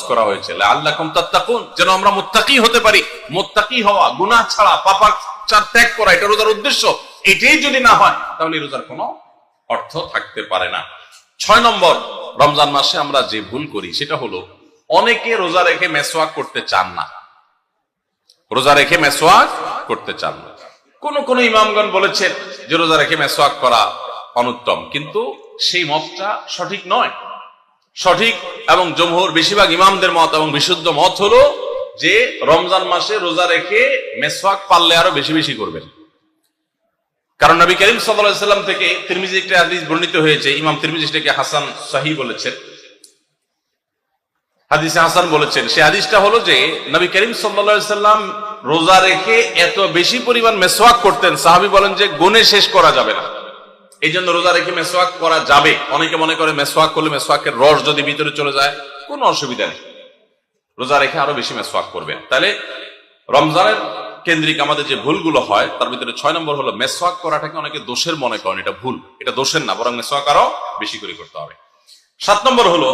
করা হয়েছে, লাআল্লাকুম তাত্তাকুন, যেন আমরা মুত্তাকি হতে পারি। মুত্তাকি হওয়া, গুনাহ ছাড়া, পাপাচার ত্যাগ করা, এটা রোজার উদ্দেশ্য। এটাই যদি না হয় তাহলে রোজার কোনো অর্থ থাকতে পারে না। 6 নম্বর, রমজান মাসে আমরা যে ভুল করি সেটা হলো অনেকে রোজা রেখে মেসওয়াক করতে চান না। রোজা রেখে মেসওয়াক করতে চান না। কোন ইমামগণ বলেছেন যে রোজা রেখে মেসওয়াক করা অনুত্তম, কিন্তু সেই মতটা সঠিক নয়। সঠিক এবং জমহুর বেশিরভাগ ইমামদের মত এবং বিশুদ্ধ মত হলো যে রমজান মাসে রোজা রেখে মেসওয়াক পারলে আরো বেশি বেশি করবেন। কারণ নবী করিম সাল্লাল্লাহু আলাইহি সাল্লাম থেকে তিরমিজি একটা হাদিস বর্ণিত হয়েছে, ইমাম তিরমিজি এটাকে হাসান সহিহ বলেছেন, হাদিসে হাসান বলেছেন। সেই হাদিসটা হলো যে নবী করিম সাল্লাল্লাহু আলাইহি সাল্লাম রোজা রেখে এত বেশি পরিমাণ মেসওয়াক করতেন, সাহাবী বলেন যে গুণে শেষ করা যাবে না। এই জন্য রোজা রেখে মেসওয়াক করা যাবে। অনেকে মনে করে মেসওয়াক করলে মেসওয়াকের রস যদি ভিতরে চলে যায় কোনো অসুবিধা নেই, রোজা রেখে আরো বেশি মেসওয়াক করবেন। তাহলে রমজানের কেন্দ্রিক আমাদের যে ভুলগুলো হয় তার ভিতরে 6 নম্বর হলো মেসওয়াক করাটাকে অনেকে দোষের মনে করেন। এটা ভুল, এটা দোষের না, বরং মেসওয়াক আরো বেশি করে করতে হবে। 7 নম্বর হলো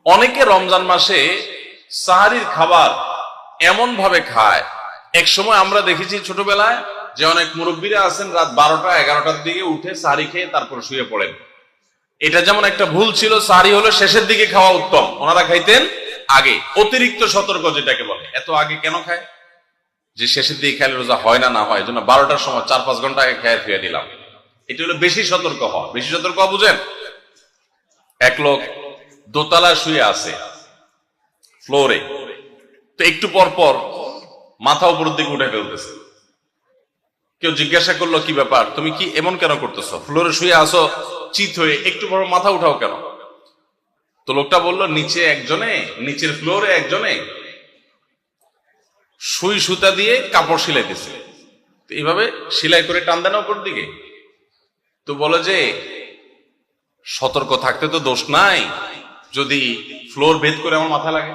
অনেকে রমজান মাসে সাহারির খাবার এমন ভাবে খায়, এক সময় আমরা দেখেছি ছোটবেলায় যে অনেক মুরব্বীরা আছেন রাত 12টা-11টার দিকে উঠে সাহারি খেয়ে তারপর শুয়ে পড়েন। এটা যেমন একটা ভুল ছিল, সাহারি হলো শেষের দিকে খাওয়া উত্তম, ওনারা খাইতেন আগে। অতিরিক্ত সতর্ক যেটাকে বলে, এত আগে কেন খায়? যে শেষের দিকে খেলে রোজা হয় না, না হয়, এই জন্য 12টার সময় 4-5 ঘন্টা আগে খেয়ে ফিরে দিলাম। এটা হলো বেশি সতর্ক হওয়া। বেশি সতর্ক হওয়া বুঝেন? এক লোক দোতলায় শুয়ে আছে ফ্লোরে, তো একটু পর পর মাথা উপরের দিকে উঠে ফেলতেছে। কেউ জিজ্ঞাসা করলো কি ব্যাপার, তুমি কি এমন কেন করতেছো? ফ্লোরে শুয়ে আসো চিত হয়ে, একটু পর মাথা উঠাও কেন? তো লোকটা বললো নিচের ফ্লোরে একজনে সুই সুতা দিয়ে কাপড় সেলাই দিছে, তো এইভাবে সেলাই করে টান দেন উপর দিকে। তো বলে যে সতর্ক থাকতে তো দোষ নাই, যদি ফ্লোর ভেদ করে আমার মাথা লাগে,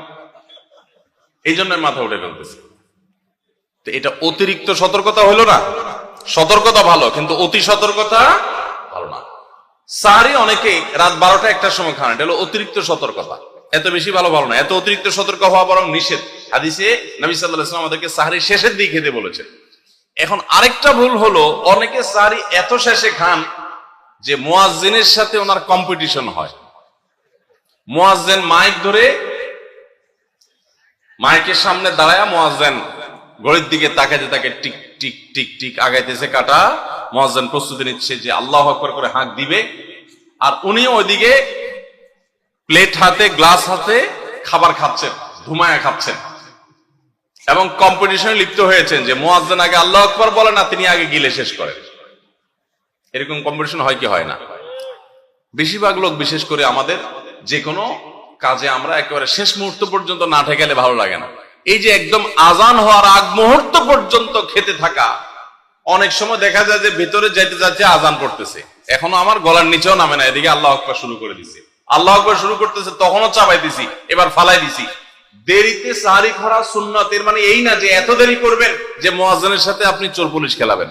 এই জন্য মাথা উঠে ফেলতেছে। তো এটা অতিরিক্ত সতর্কতা হলো না? সতর্কতা ভালো, কিন্তু অতি সতর্কতা ভালো না। সাহারি অনেকে রাত 12টা-1টার সময় খান, এটা হলো অতিরিক্ত সতর্কতা। এত বেশি ভালো না, এত অতিরিক্ত সতর্ক হওয়া বরং নিষেধ। হাদিসে নবী সাল্লাল্লাহু আলাইহি ওয়াসাল্লাম আমাদেরকে সাহারি শেষের দিকে খেতে বলেছেন। এখন আরেকটা ভুল হলো অনেকে সাহারি এত শেষে খান যে মুয়াজ্জিনের সাথে ওনার কম্পিটিশন হয়। মুয়াজ্জিন মাইক ধরে মাইকের সামনে দাঁড়ায়, মুয়াজ্জিন ঘড়ির দিকে তাকাইতে তাকে টিক টিক টিক টিক আগাইতেছে কাটা। মুয়াজ্জিন প্রস্তুতি নিচ্ছে যে আল্লাহু আকবার করে হাঁক দিবে, আর উনি ওইদিকে প্লেট হাতে গ্লাস হাতে খাবার খাচ্ছেন, ধুমায়া খাচ্ছেন, এবং কম্পিটিশনে লিপ্ত হয়েছেন যে মুয়াজ্জিন আগে আল্লাহু আকবার বলে না, তিনি আগে গিলে শেষ করেন। এরকম কম্পিটিশন হয় কি হয় না? বেশিরভাগ লোক, বিশেষ করে আমাদের যে কোনো কাজে আমরা একেবারে শেষ মুহূর্ত পর্যন্ত না ঠেকালে ভালো লাগে না। এই যে একদম আজান হওয়ার আগ মুহূর্ত পর্যন্ত খেতে থাকা, অনেক সময় দেখা যায় যে ভিতরে যাইতে যাচ্ছে আজান পড়তেছে, এখনো আমার গলার নিচেও নামে না, এদিকে আল্লাহু আকবার শুরু করে দিছে, আল্লাহু আকবার শুরু করতেছে, তখনও চাপাই দিছি, এবার ফালাই দিছি। দেরিতে সাহারি খাওয়া সুন্নাত, এর মানে এই না যে এত দেরি করবেন যে মুয়াজ্জিনের সাথে আপনি চোর পুলিশ খেলাবেন।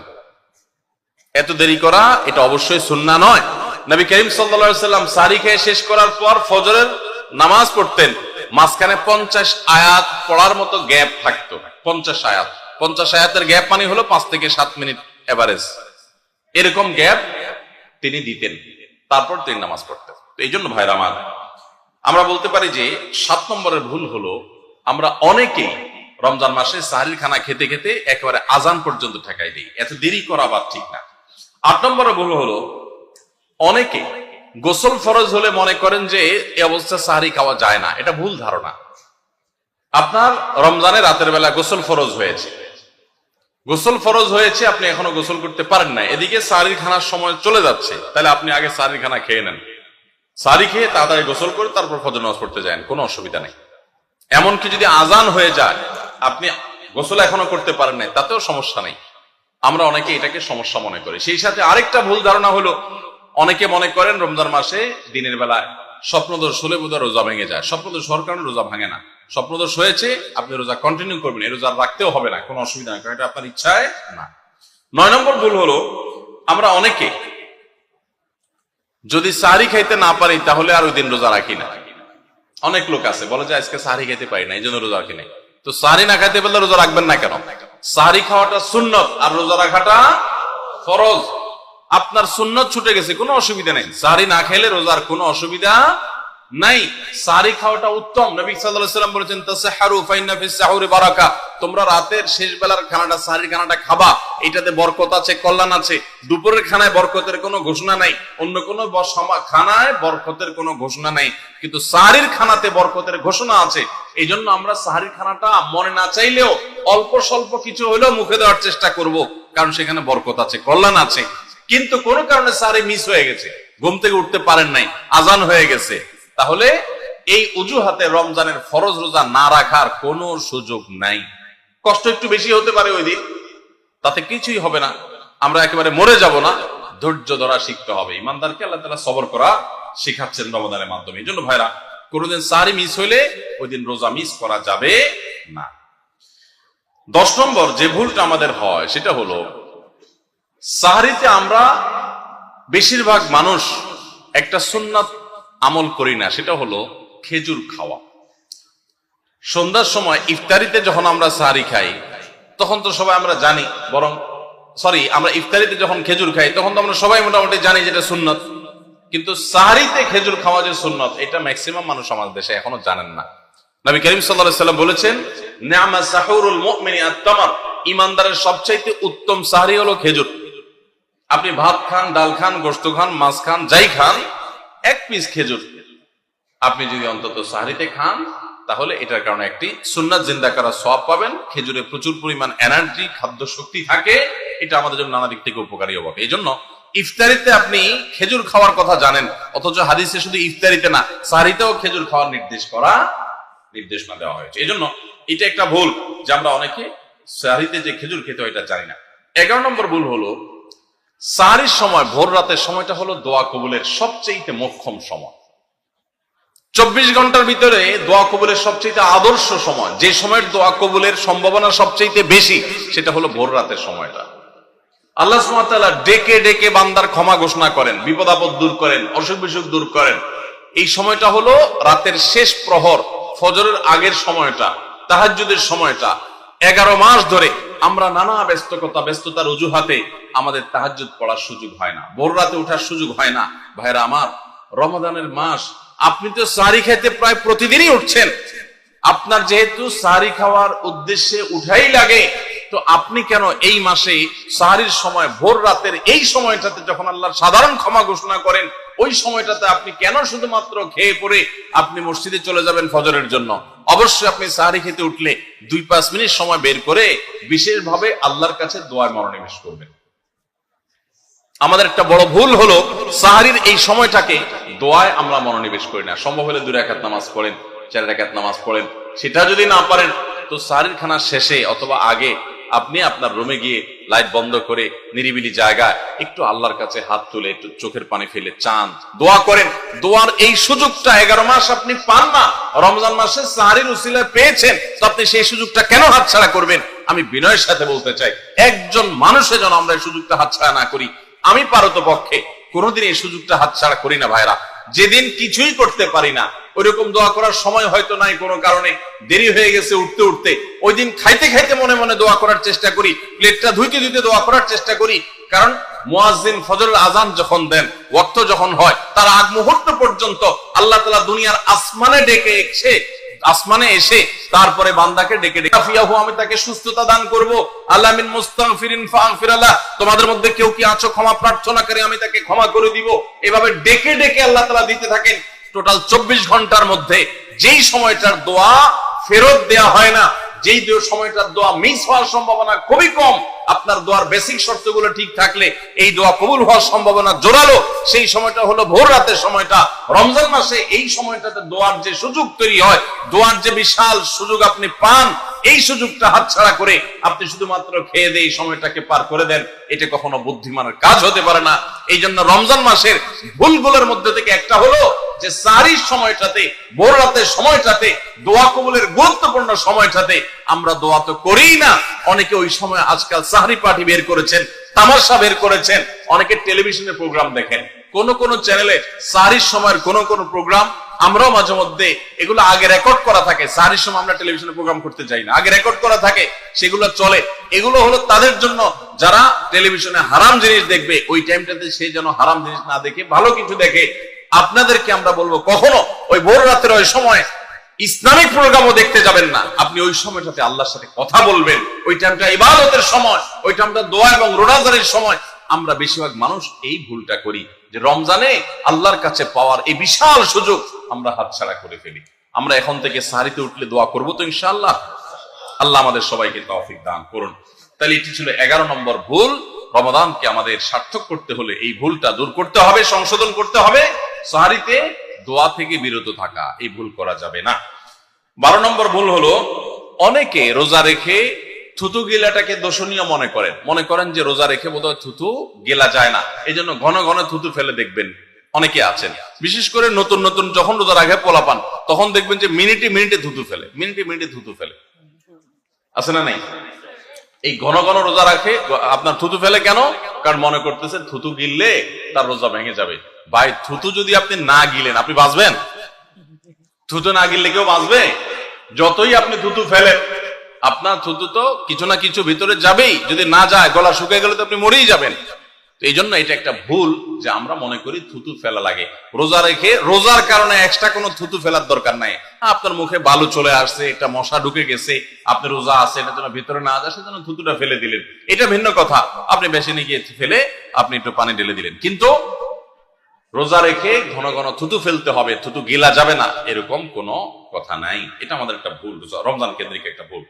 এত দেরি করা এটা অবশ্যই সুন্নাহ নয়। নবী করিম সাল্লাল্লাহু আলাইহি ওয়াসাল্লাম সাহারি খেয়ে শেষ করার পর ফজরের নামাজ পড়তেন, মাঝখানে 50 আয়াত পড়ার মতো গ্যাপ থাকতো। 50 আয়াতের গ্যাপ মানে হলো 5 থেকে 7 মিনিট এভারেজ, এরকম গ্যাপ তিনি দিতেন, তারপর তিনি নামাজ পড়তেন। তো এই জন্য ভাইরা আমার, আমরা বলতে পারি যে 7 নম্বরের ভুল হলো আমরা অনেকেই রমজান মাসে সাহারির খানা খেতে খেতে একেবারে আজান পর্যন্ত ঠেকাই দিই। এত দেরি করা আবার ঠিক না। 8 নম্বরের ভুল হলো অনেকে গোসল ফরজ হলে মনে করেন যে এই অবস্থা সাহারি খাওয়া যায় না। এটা ভুল ধারণা। আপনার রমজানে রাতের বেলা গোসল ফরজ হয়েছে, আপনি এখনো গোসল করতে পারেন না, এদিকে সাহারির খানার সময় চলে যাচ্ছে, তাহলে আপনি আগে সাহারির খানা খেয়ে নেন, সাহারি খেয়ে তাড়াতাড়ি গোসল করে তারপর ফজর নামাজ পড়তে যান, কোনো অসুবিধা নেই। এমনকি যদি আজান হয়ে যায়, আপনি গোসল এখনো করতে পারেন না, তাতেও সমস্যা নেই। আমরা অনেকে এটাকে সমস্যা মনে করি। সেই সাথে আরেকটা ভুল ধারণা হলো অনেকে মনে করেন রমজান মাসে দিনের বেলায় স্বপ্নদোষ হলে বোধহয় রোজা ভেঙে যায়। স্বপ্নদোষ হওয়ার কারণে রোজা ভাঙে না। স্বপ্নদোষ হয়েছে, আপনি রোজা কন্টিনিউ করবেন, এই রোজা রাখতেও হবে না, কোনো অসুবিধা নেই, কারণ এটা আপনার ইচ্ছায় না। 9 নম্বর ভুল হলো আমরা অনেকে যদি সাহারি খাইতে না পারি তাহলে আর ওই দিন রোজা রাখি না। অনেক লোক আছে বলে যে আজকে সাহারি খেতে পারি না, এই জন্য রোজা রাখি নাই। তো সাহারি না খাইতে পারলে রোজা রাখবেন না কেন? সাহারি খাওয়াটা সুন্নত আর রোজা রাখাটা ফরজ। আপনার সুন্নত ছুটে গেছে, কোনো অসুবিধা নেই। সাহারি না খেলে রোজার কোনো অসুবিধা নাই। সাহারি খাওয়াটা উত্তম। নবী সাল্লাল্লাহু আলাইহি ওয়াসাল্লাম বলেছেন তাসাহহারু ফাইন্না ফিস সাহুরি বারাকা, তোমরা রাতের শেষ বেলার খানাটা, সাহারির খানাটা খাবা, এটাতে বরকত আছে, কল্যাণ আছে। দুপুরের খানায় বরকতের কোনো ঘোষণা নাই, অন্য কোনো খানায় বরকতের কোনো ঘোষণা নাই, কিন্তু সাহারির খানাতে বরকতের ঘোষণা আছে। এই জন্য আমরা সাহারির খানাটা মনে না চাইলেও অল্প স্বল্প কিছু হলেও মুখে দেওয়ার চেষ্টা করব, কারণ সেখানে বরকত আছে, কল্যাণ আছে। কিন্তু কোনো কারণে সাহারি মিস হয়ে গেছে, ঘুম থেকে উঠতে পারেন নাই, আজান হয়ে গেছে, তাহলে এই অজুহাতে রমজানের ফরজ রোজা না রাখার কোনো সুযোগ নাই। কষ্ট একটু বেশি হতে পারে ওই দিন, তাতে কিছুই হবে না, আমরা একেবারে মরে যাব না। ধৈর্য ধরা শিখতে হবে। ইমানদারকে আল্লাহ তাআলা সবর করা শিখাচ্ছেন রমজানের মাধ্যমে। এই জন্য ভাইরা, কোনোদিন সাহারি মিস হইলে ওই দিন রোজা মিস করা যাবে না। 10 নম্বর যে ভুলটা আমাদের হয় সেটা হলো, সাহারিতে আমরা বেশিরভাগ মানুষ একটা সুন্নাত আমল করি না, সেটা হলো খেজুর খাওয়া। সন্ধ্যার সময় ইফতারিতে যখন আমরা সাহারি খাই তখন তো সবাই আমরা জানি, আমরা ইফতারিতে যখন খেজুর খাই তখন তো আমরা সবাই মোটামুটি জানি যেটা সুন্নত। কিন্তু সাহারিতে খেজুর খাওয়া যে সুন্নত, এটা ম্যাক্সিমাম মানুষ আমাদের দেশে এখনো জানেন না। নবী করিম সাল্লাল্লাহু আলাইহি ওয়াসাল্লাম বলেছেন, নি'মা সাহুরুল মুমিনি আত-তামার, ইমানদারের সবচাইতে উত্তম সাহারি হলো খেজুর। আপনি ভাত খান, ডাল খান, গোশত খান, মাছ খান, যাই খান, 1 পিস খেজুর আপনি যদি অন্তত সাহারিতে খান, তাহলে এটার কারণে একটি সুন্নাত জিন্দা করার সওয়াব পাবেন। খেজুরে প্রচুর পরিমাণ এনার্জি, খাদ্য শক্তি থাকে, এটা আমাদের জন্য নানা দিক থেকে উপকারী হবে। এই জন্য ইফতারিতে আপনি খেজুর খাওয়ার কথা জানেন, অথচ হাদিসে শুধু ইফতারিতে না, সাহারিতেও খেজুর খাওয়ার নির্দেশনা দেওয়া হয়েছে। এই জন্য এটা একটা ভুল যে আমরা অনেকে সাহারিতে যে খেজুর খেতে হয় এটা জানি না। 11 নম্বর ভুল হলো, সাহারির সময়, ভোর রাতের সময়টা হলো দোয়া কবুলের সবচেয়ে মোক্ষম সময়। 24 ঘন্টার ভিতরে দোয়া কবুলের সবচেয়ে আদর্শ সময়, যে সময়ের দোয়া কবুলের সম্ভাবনা সবচেয়ে বেশি, সেটা হলো ভোর রাতের সময়টা। আল্লাহ সুবহানাহু ওয়া তাআলা ডেকে ডেকে বান্দার ক্ষমা ঘোষণা করেন, বিপদ আপদ দূর করেন, অসুখ বিসুখ দূর করেন। এই সময়টা হলো রাতের শেষ প্রহর, ফজরের আগের সময়টা, তাহাজ্জুদের সময়টা। 11 মাস ধরে আমরা নানা ব্যস্ততার অজুহাতে আমাদের তাহাজ্জুদ পড়ার সুযোগ হয় না, ভোর রাতে ওঠার সুযোগ হয় না। ভাইরা আমার, রমাদানের মাস, আপনি তো সাহারি খেতে প্রায় প্রতিদিনই উঠছেন। আপনার যেহেতু সাহারি খাওয়ার উদ্দেশ্যে উঠাই লাগে, তো আপনি কেন এই মাসে সাহারির সময়, ভোর রাতের এই সময়টাতে যখন আল্লাহর সাধারণ ক্ষমা ঘোষণা করেন, ওই সময়টাতে আপনি কেন শুধুমাত্র খেয়ে পরে আপনি মসজিদে চলে যাবেন ফজরের জন্য? অবশ্যই আপনি সাহারি খেতে উঠলে 2-5 মিনিট সময় বের করে বিশেষভাবে আল্লাহর কাছে দোয়ায় মনোনিবেশ করবেন। আমাদের একটা বড় ভুল হলো, সাহারির এই সময়টাকে দোয়ায় আমরা মনোনিবেশ করি না। সম্ভব হলে 2 রাকাত নামাজ পড়েন, 4 রাকাত নামাজ পড়েন। সেটা যদি না পারেন, তো সাহারির খানা শেষে অথবা আগে আপনি আপনার রুমে গিয়ে লাইট বন্ধ করে নিরিবিলি জায়গায় একটু আল্লাহর কাছে হাত তুলে একটু চোখের পানি ফেলে চান, দোয়া করেন। দোয়ার এই সুযোগটা 11 মাস আপনি পান না, রমজান মাসে সাহারির উসিলায় পেয়েছেন, তো আপনি সেই সুযোগটা কেন হাতছাড়া করবেন? আমি বিনয়ের সাথে বলতে চাই, একজন মানুষের জন্য আমরা এই সুযোগটা হাতছাড়া না করি। আমি পারতপক্ষে কোনোদিন এই সুযোগটা হাতছাড়া করি না ভাইরা। যেদিন কিছুই করতে পারি না, ওইরকম দোয়া করার সময় হয়তো নাই, কোনো কারণে দেরি হয়ে গেছে উঠতে উঠতে, ওই দিন খাইতে খাইতে মনে মনে দোয়া করার চেষ্টা করি, প্লেটটা ধুইতে ধুইতে দোয়া করার চেষ্টা করি। কারণ মুয়াজ্জিন ফজরের আজান যখন দেন, ওয়াক্ত যখন হয়, তার আগ মুহূর্ত পর্যন্ত আল্লাহ তাআলা দুনিয়ার আসমানে এসে তারপরে বান্দাকে ডেকে ডেকে, আমি তাকে সুস্থতা দান করব। আল্লাহ মিন মুস্তাগফিরিন ফাগফির লাহ, তোমাদের মধ্যে কেউ কি আছো ক্ষমা প্রার্থনা করে, আমি তাকে ক্ষমা করে দিব। এভাবে ডেকে ডেকে আল্লাহ তাআলা দিতে থাকেন। টোটাল 24 ঘন্টার মধ্যে যেই সময়টার দোয়া ফেরত দেয়া হয় না, যেই সময়টার দোয়া মিস হওয়ার সম্ভাবনা খুবই কম, আপনার দোয়ার বেসিক শর্তগুলো ঠিক থাকলে এই দোয়া কবুল হওয়ার সম্ভাবনা জোরালো, সেই সময়টা হলো ভোর রাতের সময়টা। রমজান মাসে এই সময়টাতে দোয়ার যে সুযোগ তৈরি হয়, দোয়ার যে বিশাল সুযোগ আপনি পান, এই সুযোগটা হাতছাড়া করে আপনি শুধুমাত্র খেয়ে দিয়ে এই সময়টাকে পার করে দেন, এটা কখনো বুদ্ধিমানের কাজ হতে পারে না। এই জন্য রমজান মাসের ভুলগুলোর মধ্যে থেকে একটা হলো যে সাহারির সময়টাতে, ভোর রাতের সময়টাতে, দোয়া কবুলের গুরুত্বপূর্ণ সময়টাতে আমরা দোয়া তো করিই না। অনেকে ওই সময় আজকাল সাহারি পার্টি বের করেছেন, তামাশা বের করেছেন, অনেকে টেলিভিশনের প্রোগ্রাম দেখেন। কোন চ্যানেলে সারির সময়ের কোন প্রোগ্রাম আমরাও মাঝে মধ্যে এগুলো আগে রেকর্ড করা থাকে। সারির সময় আমরা টেলিভিশনে প্রোগ্রাম করতে যাই না, আগে রেকর্ড করা থাকে, সেগুলো চলে। এগুলো হলো তাদের জন্য যারা টেলিভিশনে হারাম জিনিস দেখবে, ওই টাইমটাতে সে যেন হারাম জিনিস না দেখে ভালো কিছু দেখে। আপনাদেরকে আমরা বলবো কখনো ওই ভোর রাতের ওই সময় ইসলামিক প্রোগ্রামও দেখতে যাবেন না। আপনি ওই সময়টাতে আল্লাহর সাথে কথা বলবেন। ওই টাইমটা ইবাদতের সময়, ওই টাইমটা দোয়া এবং রোজাদারের সময়। আমরা বেশিরভাগ মানুষ এই ভুলটা করি যে রমজানে আল্লাহর কাছে পাওয়ার এই বিশাল সুযোগ আমরা হাতছাড়া করে ফেলি। আমরা এখন থেকে সাহারিতে উঠলে দোয়া করবো তো ইনশাআল্লাহ। আল্লাহ আমাদের সবাইকে তৌফিক দান করুন। তাহলে এটি ছিল 11 নম্বর ভুল। রমাদানকে আমাদের সার্থক করতে হলে এই ভুলটা দূর করতে হবে, সংশোধন করতে হবে। সাহারিতে দোয়া থেকে বিরত থাকা, এই ভুল করা যাবে না। 12 নম্বর ভুল হলো অনেকে রোজা রেখে থুতু গেলাটাকে দোষণীয় মনে করেন যে রোজা রেখে বোধহয় থুতু গেলা যায় না, এই জন্য ঘন ঘন থুতু ফেলে দেখবেন অনেকে আছেন। বিশেষ করে নতুন নতুন যখন রোজা রাখে পোলাপান, তখন দেখবেন যে মিনিটে মিনিটে থুতু ফেলে। আছে না নাই? এই ঘন ঘন রোজা রাখে আপনার থুতু ফেলে কেন? কারণ মনে করতেছে থুতু গিললে তার রোজা ভেঙে যাবে। ভাই, থুতু যদি আপনি না গিলেন আপনি বাঁচবেন? থুতু না গিললে কেউ বাঁচবে? যতই আপনি থুতু ফেলেন, আপনার থুতু তো কিছু না কিছু ভিতরে যাবেই। যদি না যায়, গলা শুকিয়ে গেলে তো আপনি মরেই যাবেন। এই জন্য এটা একটা ভুল যে আমরা মনে করি থুতু ফেলা লাগে। রোজা রেখে রোজার কারণে এক্সট্রা কোনো থুতু ফেলার দরকার নাই। আপনার মুখে বালু চলে আসছে, একটা মশা ঢুকে গেছে, আপনি রোজা আছে, এটা যেন ভিতরে না যায়, সেজন্য থুতুটা ফেলে দিলেন, এটা ভিন্ন কথা। আপনি বেসিনে গিয়ে ফেলে আপনি একটু পানি ঢেলে দিলেন। কিন্তু রোজা রেখে ঘন ঘন থুতু ফেলতে হবে, থুতু গিলা যাবে না, এরকম কোনো কথা নাই। এটা আমাদের একটা ভুল, রমজান কেন্দ্রিক একটা ভুল।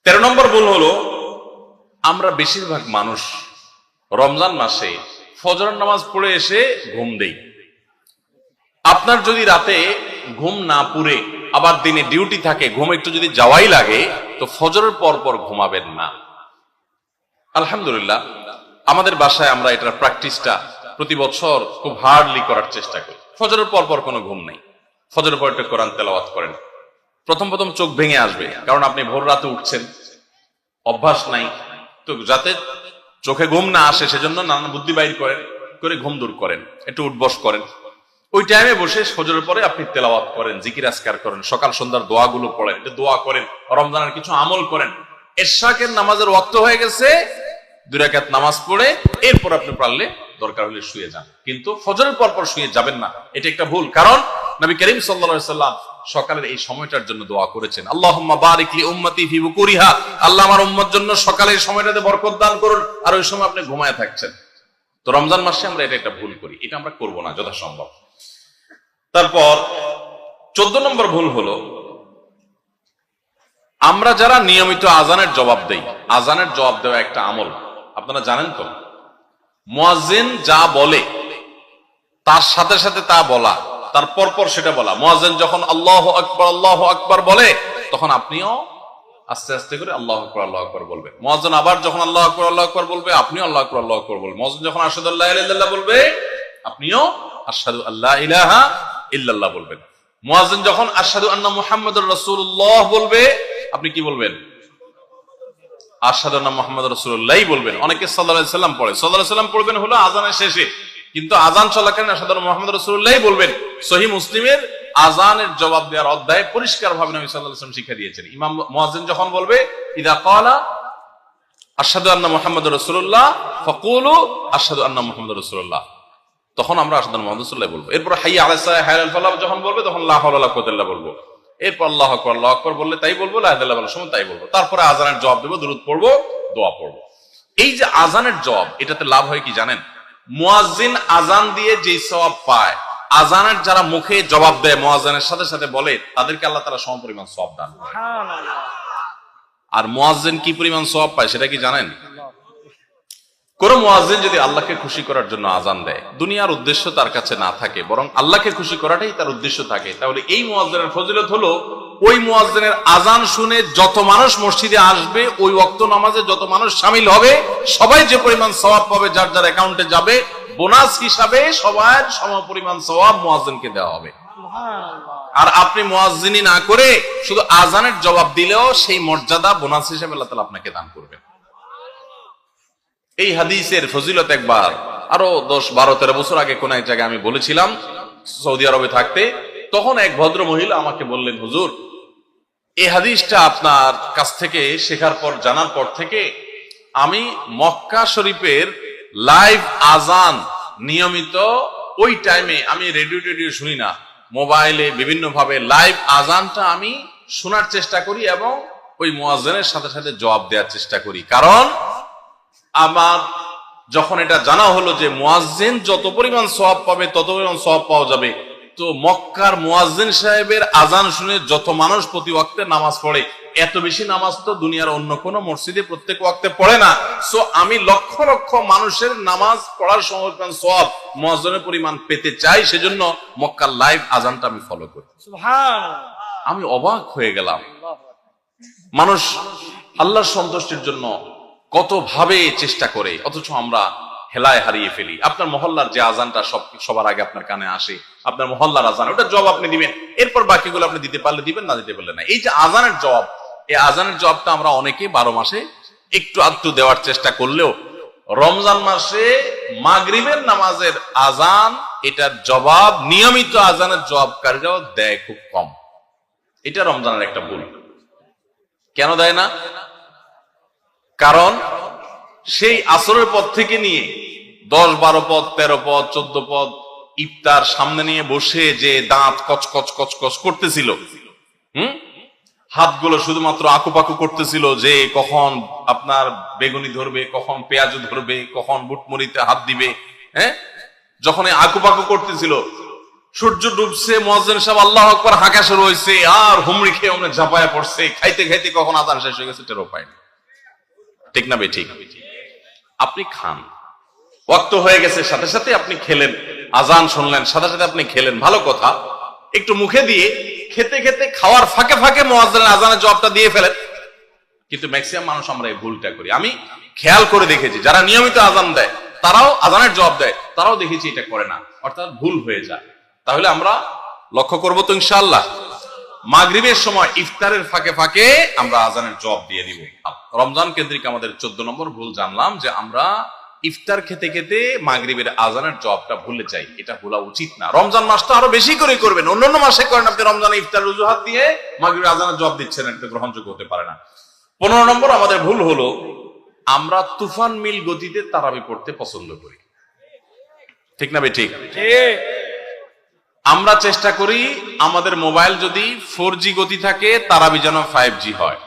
13 নম্বর ভুল হলো আমরা বেশিরভাগ মানুষ রমজান মাসে ফজরের নামাজ পড়ে এসে ঘুম দেই। আপনার যদি রাতে ঘুম না পুরে আবার দিনে ডিউটি থাকে, ঘুম একটু যদি যাওয়াই লাগে, তো ফজরের পর ঘুমাবেন না। আলহামদুলিল্লাহ, আমাদের বাসায় আমরা এটার প্র্যাকটিসটা প্রতি বছর খুব হার্ডলি করার চেষ্টা করি। ফজরের পর কোনো ঘুম নেই। ফজরের পর একটা কোরআন তেলাওয়াত করেন। প্রথম চোখ ভেঙে আসবে, কারণ আপনি ভোর রাতে উঠছেন, অভ্যাস নাই। তো যাতে চোখে ঘুম না আসে সেজন্য নানা বুদ্ধি বাইর করে ঘুম দূর করেন, একটু উঠবস করেন। ওই টাইমে বসে ফজরের পরে আপনি তেলাওয়াত করেন, জিকির আজকার করেন, সকাল সন্ধ্যার দোয়াগুলো পড়েন, একটু দোয়া করেন, রমজানের কিছু আমল করেন। এশাকের নামাজের ওয়াক্ত হয়ে গেছে, 2 রাকাত নামাজ পড়ে এরপর আপনি পারলে দরকার হলে শুয়ে যান, কিন্তু ফজরের পর শুয়ে যাবেন না। এটা একটা ভুল। কারণ নবী করিম সাল্লাল্লাহু আলাইহি সাল্লাম সকালের এই সময়টার জন্য দোয়া করেছেন, আল্লাহুম্মা বারিক লি উম্মতি ফি বুকুরিহা, আল্লাহ আমার উম্মত জন্য সকালের সময়টাতে বরকত দান করুন। আর ওই সময় আপনি ঘুমায় থাকছেন। তো রমজান মাসে আমরা এটা একটা ভুল করি, এটা আমরা করব না যথাসম্ভব। তারপর 14 নম্বর ভুল হলো আমরা যারা নিয়মিত আজানের জবাব দেই, আজানের জবাব দেওয়া একটা আমল, আপনারা জানেন তো? মুয়াজ্জিন যা বলে তার সাথে সাথে তা বলা, তার পরপর সেটা বলা। মুয়াজ্জিন যখন আল্লাহু আকবার বলে, তখন আপনিও আস্তে আস্তে করে আল্লাহু আকবার বলবেন। মুয়াজ্জিন আবার যখন আল্লাহু আকবার বলবে, আপনিও আল্লাহু আকবার বলবেন। মুয়াজ্জিন যখন আশহাদু আল্লা ইলাহা ইল্লাল্লাহ বলবে, আপনিও আশহাদু আল্লা ইলাহা ইল্লাল্লাহ বলবেন। মুয়াজ্জিন যখন আশহাদু আন্না মুহাম্মাদুর রাসূলুল্লাহ বলবে, আপনি কি বলবেন? আশহাদু আন্না মুহাম্মাদুর রাসূলুল্লাহ বলবেন। অনেকে সাল্লাল্লাহু আলাইহি সাল্লাম পড়ে, সাল্লাল্লাহু আলাইহি সাল্লাম পড়বেন হলো আযানের শেষে, কিন্তু আযান চলাকালীন আশহাদু আন্না মুহাম্মাদুর রাসূলুল্লাহ বলবেন। সহিহ মুসলিমের আযানের জবাব দেওয়ার অধ্যায়ে পরিষ্কারভাবে নবী সাল্লাল্লাহু আলাইহি ওয়াসাল্লাম শিখিয়ে দিয়েছেন। ইমাম মুয়াজ্জিন যখন বলবে ইযা ক্বালা আশহাদু আন্না মুহাম্মাদুর রাসূলুল্লাহ ফাকুলু আশহাদু আন্না মুহাম্মাদুর রাসূলুল্লাহ, তখন আমরা আশহাদু আন্না মুহাম্মাদুর রাসূলুল্লাহ বলবো। এরপর হাইয়া আলাস সালাহ হাইয়া আল ফালাহ যখন বলবে, তখন লা হাওলা ওয়ালা কুওয়াতা ইল্লা বিল্লাহ বলবো। এরপর আল্লাহু আকবার বললে তাই বলবো, লা ইলাহা ইল্লাল্লাহ বলার সময় তাই বলবো। তারপরে আযানের জবাব দেব, দুরূদ পড়বো, দোয়া পড়বো। এই যে আযানের জবাব, এটাতে লাভ হয় কি জানেন? মুয়াজ্জিন আযান দিয়ে যে সওয়াব পায়, আযানের যারা মুখে জবাব দেয়, মুয়াজ্জিনের সাথে সাথে বলে, তাদেরকে আল্লাহ তাআলা সমপরিমাণ সওয়াব দান করেন। সুবহানাল্লাহ। আর মুয়াজ্জিন কি পরিমাণ সওয়াব পায় সেটা কি জানেন? কোন মুয়াজ্জিন যদি আল্লাহকে খুশি করার জন্য আযান দেয়, দুনিয়ার উদ্দেশ্য তার কাছে না থাকে, বরং আল্লাহকে খুশি করাটাই তার উদ্দেশ্য থাকে, তাহলে এই মুয়াজ্জিনের ফজিলত হলো ওই মুয়াজ্জিনের আযান শুনে যত মানুষ মসজিদে আসবে, ওই ওয়াক্ত নামাজে যত মানুষ শামিল হবে, সবাই যে পরিমাণ সওয়াব পাবে, যার যার অ্যাকাউন্টে যাবে, বোনাস হিসাবে সবার সমপরিমাণ সওয়াব মুয়াজ্জিনকে দেওয়া হবে। আর আপনি মুয়াজ্জিনি না করে শুধু আযানের জবাব দিলেও সেই মর্যাদা বোনাস হিসেবে আল্লাহ তাআলা আপনাকে দান করবেন। এই হাদিসের ফজিলত একবার আরো 10, 12, 13 বছর আগে কোন এক জায়গায় আমি বলেছিলাম সৌদি আরবে থাকতে, তখন এক ভদ্র মহিলা আমাকে বললেন, হুজুর এই হাদিসটা আপনার কাছ থেকে শেখার পর, জানার পর থেকে আমি মক্কা শরীফের লাইভ আজান নিয়মিত ওই টাইমে, আমি রেডিও টেডিও শুনি না, মোবাইলে বিভিন্ন ভাবে লাইভ আজানটা আমি শোনার চেষ্টা করি এবং ওই মুয়াজ্জিনের সাথে সাথে জবাব দেওয়ার চেষ্টা করি। কারণ আমার যখন এটা জানা হলো যে মুয়াজ্জিন যত পরিমাণ সওয়াব পাবে তত পরিমাণ সওয়াব পাওয়া যাবে, তো মক্কার মুয়াজ্জিন সাহেবের আজান শুনে যত মানুষ প্রতি ওয়াক্তে নামাজ পড়ে, এত বেশি নামাজ তো দুনিয়ার অন্য কোন মসজিদে প্রত্যেক ওয়াক্তে পড়ে না। সো আমি লক্ষ লক্ষ মানুষের নামাজ পড়ার সময় সওয়াব মুয়াজ্জিনের পরিমাণ পেতে চাই, সেজন্য মক্কার লাইভ আজানটা আমি ফলো করি। সুবহানাল্লাহ। আমি অবাক হয়ে গেলাম, মানুষ আল্লাহর সন্তুষ্টির জন্য কত ভাবে চেষ্টা করে, অথচ আমরা হেলায় হারিয়ে ফেলি। আপনার মহল্লার যে আজানটা সবার আগে আপনার কানে আসে, আপনার মহল্লার আজান, ওটা জবাব আপনি দিবেন, এরপর বাকিগুলো আপনি দিতে পারলে দিবেন, না দিতে পারলে না। এই যে আজানের জবাব, এই আজানের জবাবটা আমরা অনেকে 12 মাসে একটু আধটু দেওয়ার চেষ্টা করলেও রমজান মাসে মাগরিবের নামাজের আজান, এটার জবাব নিয়মিত আজানের জবাবকারীরাও দেয় খুব কম। এটা রমজানের একটা ভুল। কেন দেয় না? কারণ সেই আসরের পর থেকে নিয়ে 10, 12 পদ, 13 পদ, 14 পদ ইফতার সামনে নিয়ে বসে যে দাঁত কচকচ কচকচ করতেছিল, হাতগুলো শুধুমাত্র আকুপাকু করতেছিল যে কখন আপনার বেগুনি ধরবে, কখন পেঁয়াজ ধরবে, কখন বুটমরিতে হাত দিবে। যখন আকুপাকু করতেছিল, সূর্য ডুবছে, মুয়াজ্জিন সাহেব আল্লাহু আকবার হাঁকা শুরু হয়েছে, আর হুমড়ি খেয়ে অনেক ঝাঁপায়া পড়ছে, খাইতে খাইতে কখন আজান শেষ হয়ে গেছে টেরও পায়নি। ঠিক না বেঠিক? আপনি খান, ওয়াক্ত হয়ে গেছে, সাথে সাথে আপনি খেলেন, আজান শুনলেন, সাথে সাথে আপনি খেলেন, ভালো কথা। একটু মুখে দিয়ে খেতে খেতে খাওয়ার ফাঁকে ফাঁকে মুয়াজ্জিনের আজানের জবাবটা দিয়ে ফেলেন। কিন্তু ম্যাক্সিমাম মানুষ আমরা এই ভুলটা করি। আমি খেয়াল করে দেখেছি, যারা নিয়মিত আজান দেয়, তারাও আজানের জবাব দেয়, তারাও দেখেছি এটা করে না, অর্থাৎ ভুল হয়ে যায়। তাহলে আমরা লক্ষ্য করবো তো ইনশাআল্লাহ, মাগরিবের সময় ইফতারের ফাঁকে ফাঁকে আমরা আজানের জবাব দিয়ে দিব। রমজান কেন্দ্রিক আমাদের 14 নম্বর ভুল জানলাম যে আমরা ইফতার খেতে খেতে মাগরিবের আজানের জবাবটা ভুলে যাই। এটা ভুলা উচিত না। রমজান মাসটা আরো বেশি করে করবেন, অন্যান্য মাসে করেন, আপনি রমজানে ইফতার অজুহাত দিয়ে মাগরিবের আজানের জবাব দিচ্ছেন, এটা গ্রহণযোগ্য হতে পারে না। 15 নম্বর আমাদের ভুল হলো, আমরা তুফান মিল গতিতে তারাবি পড়তে পছন্দ করি। ঠিক না বেঠিক? আমরা চেষ্টা করি আমাদের মোবাইল যদি 4G গতি থাকে, তারাবি যেন 5G হয়।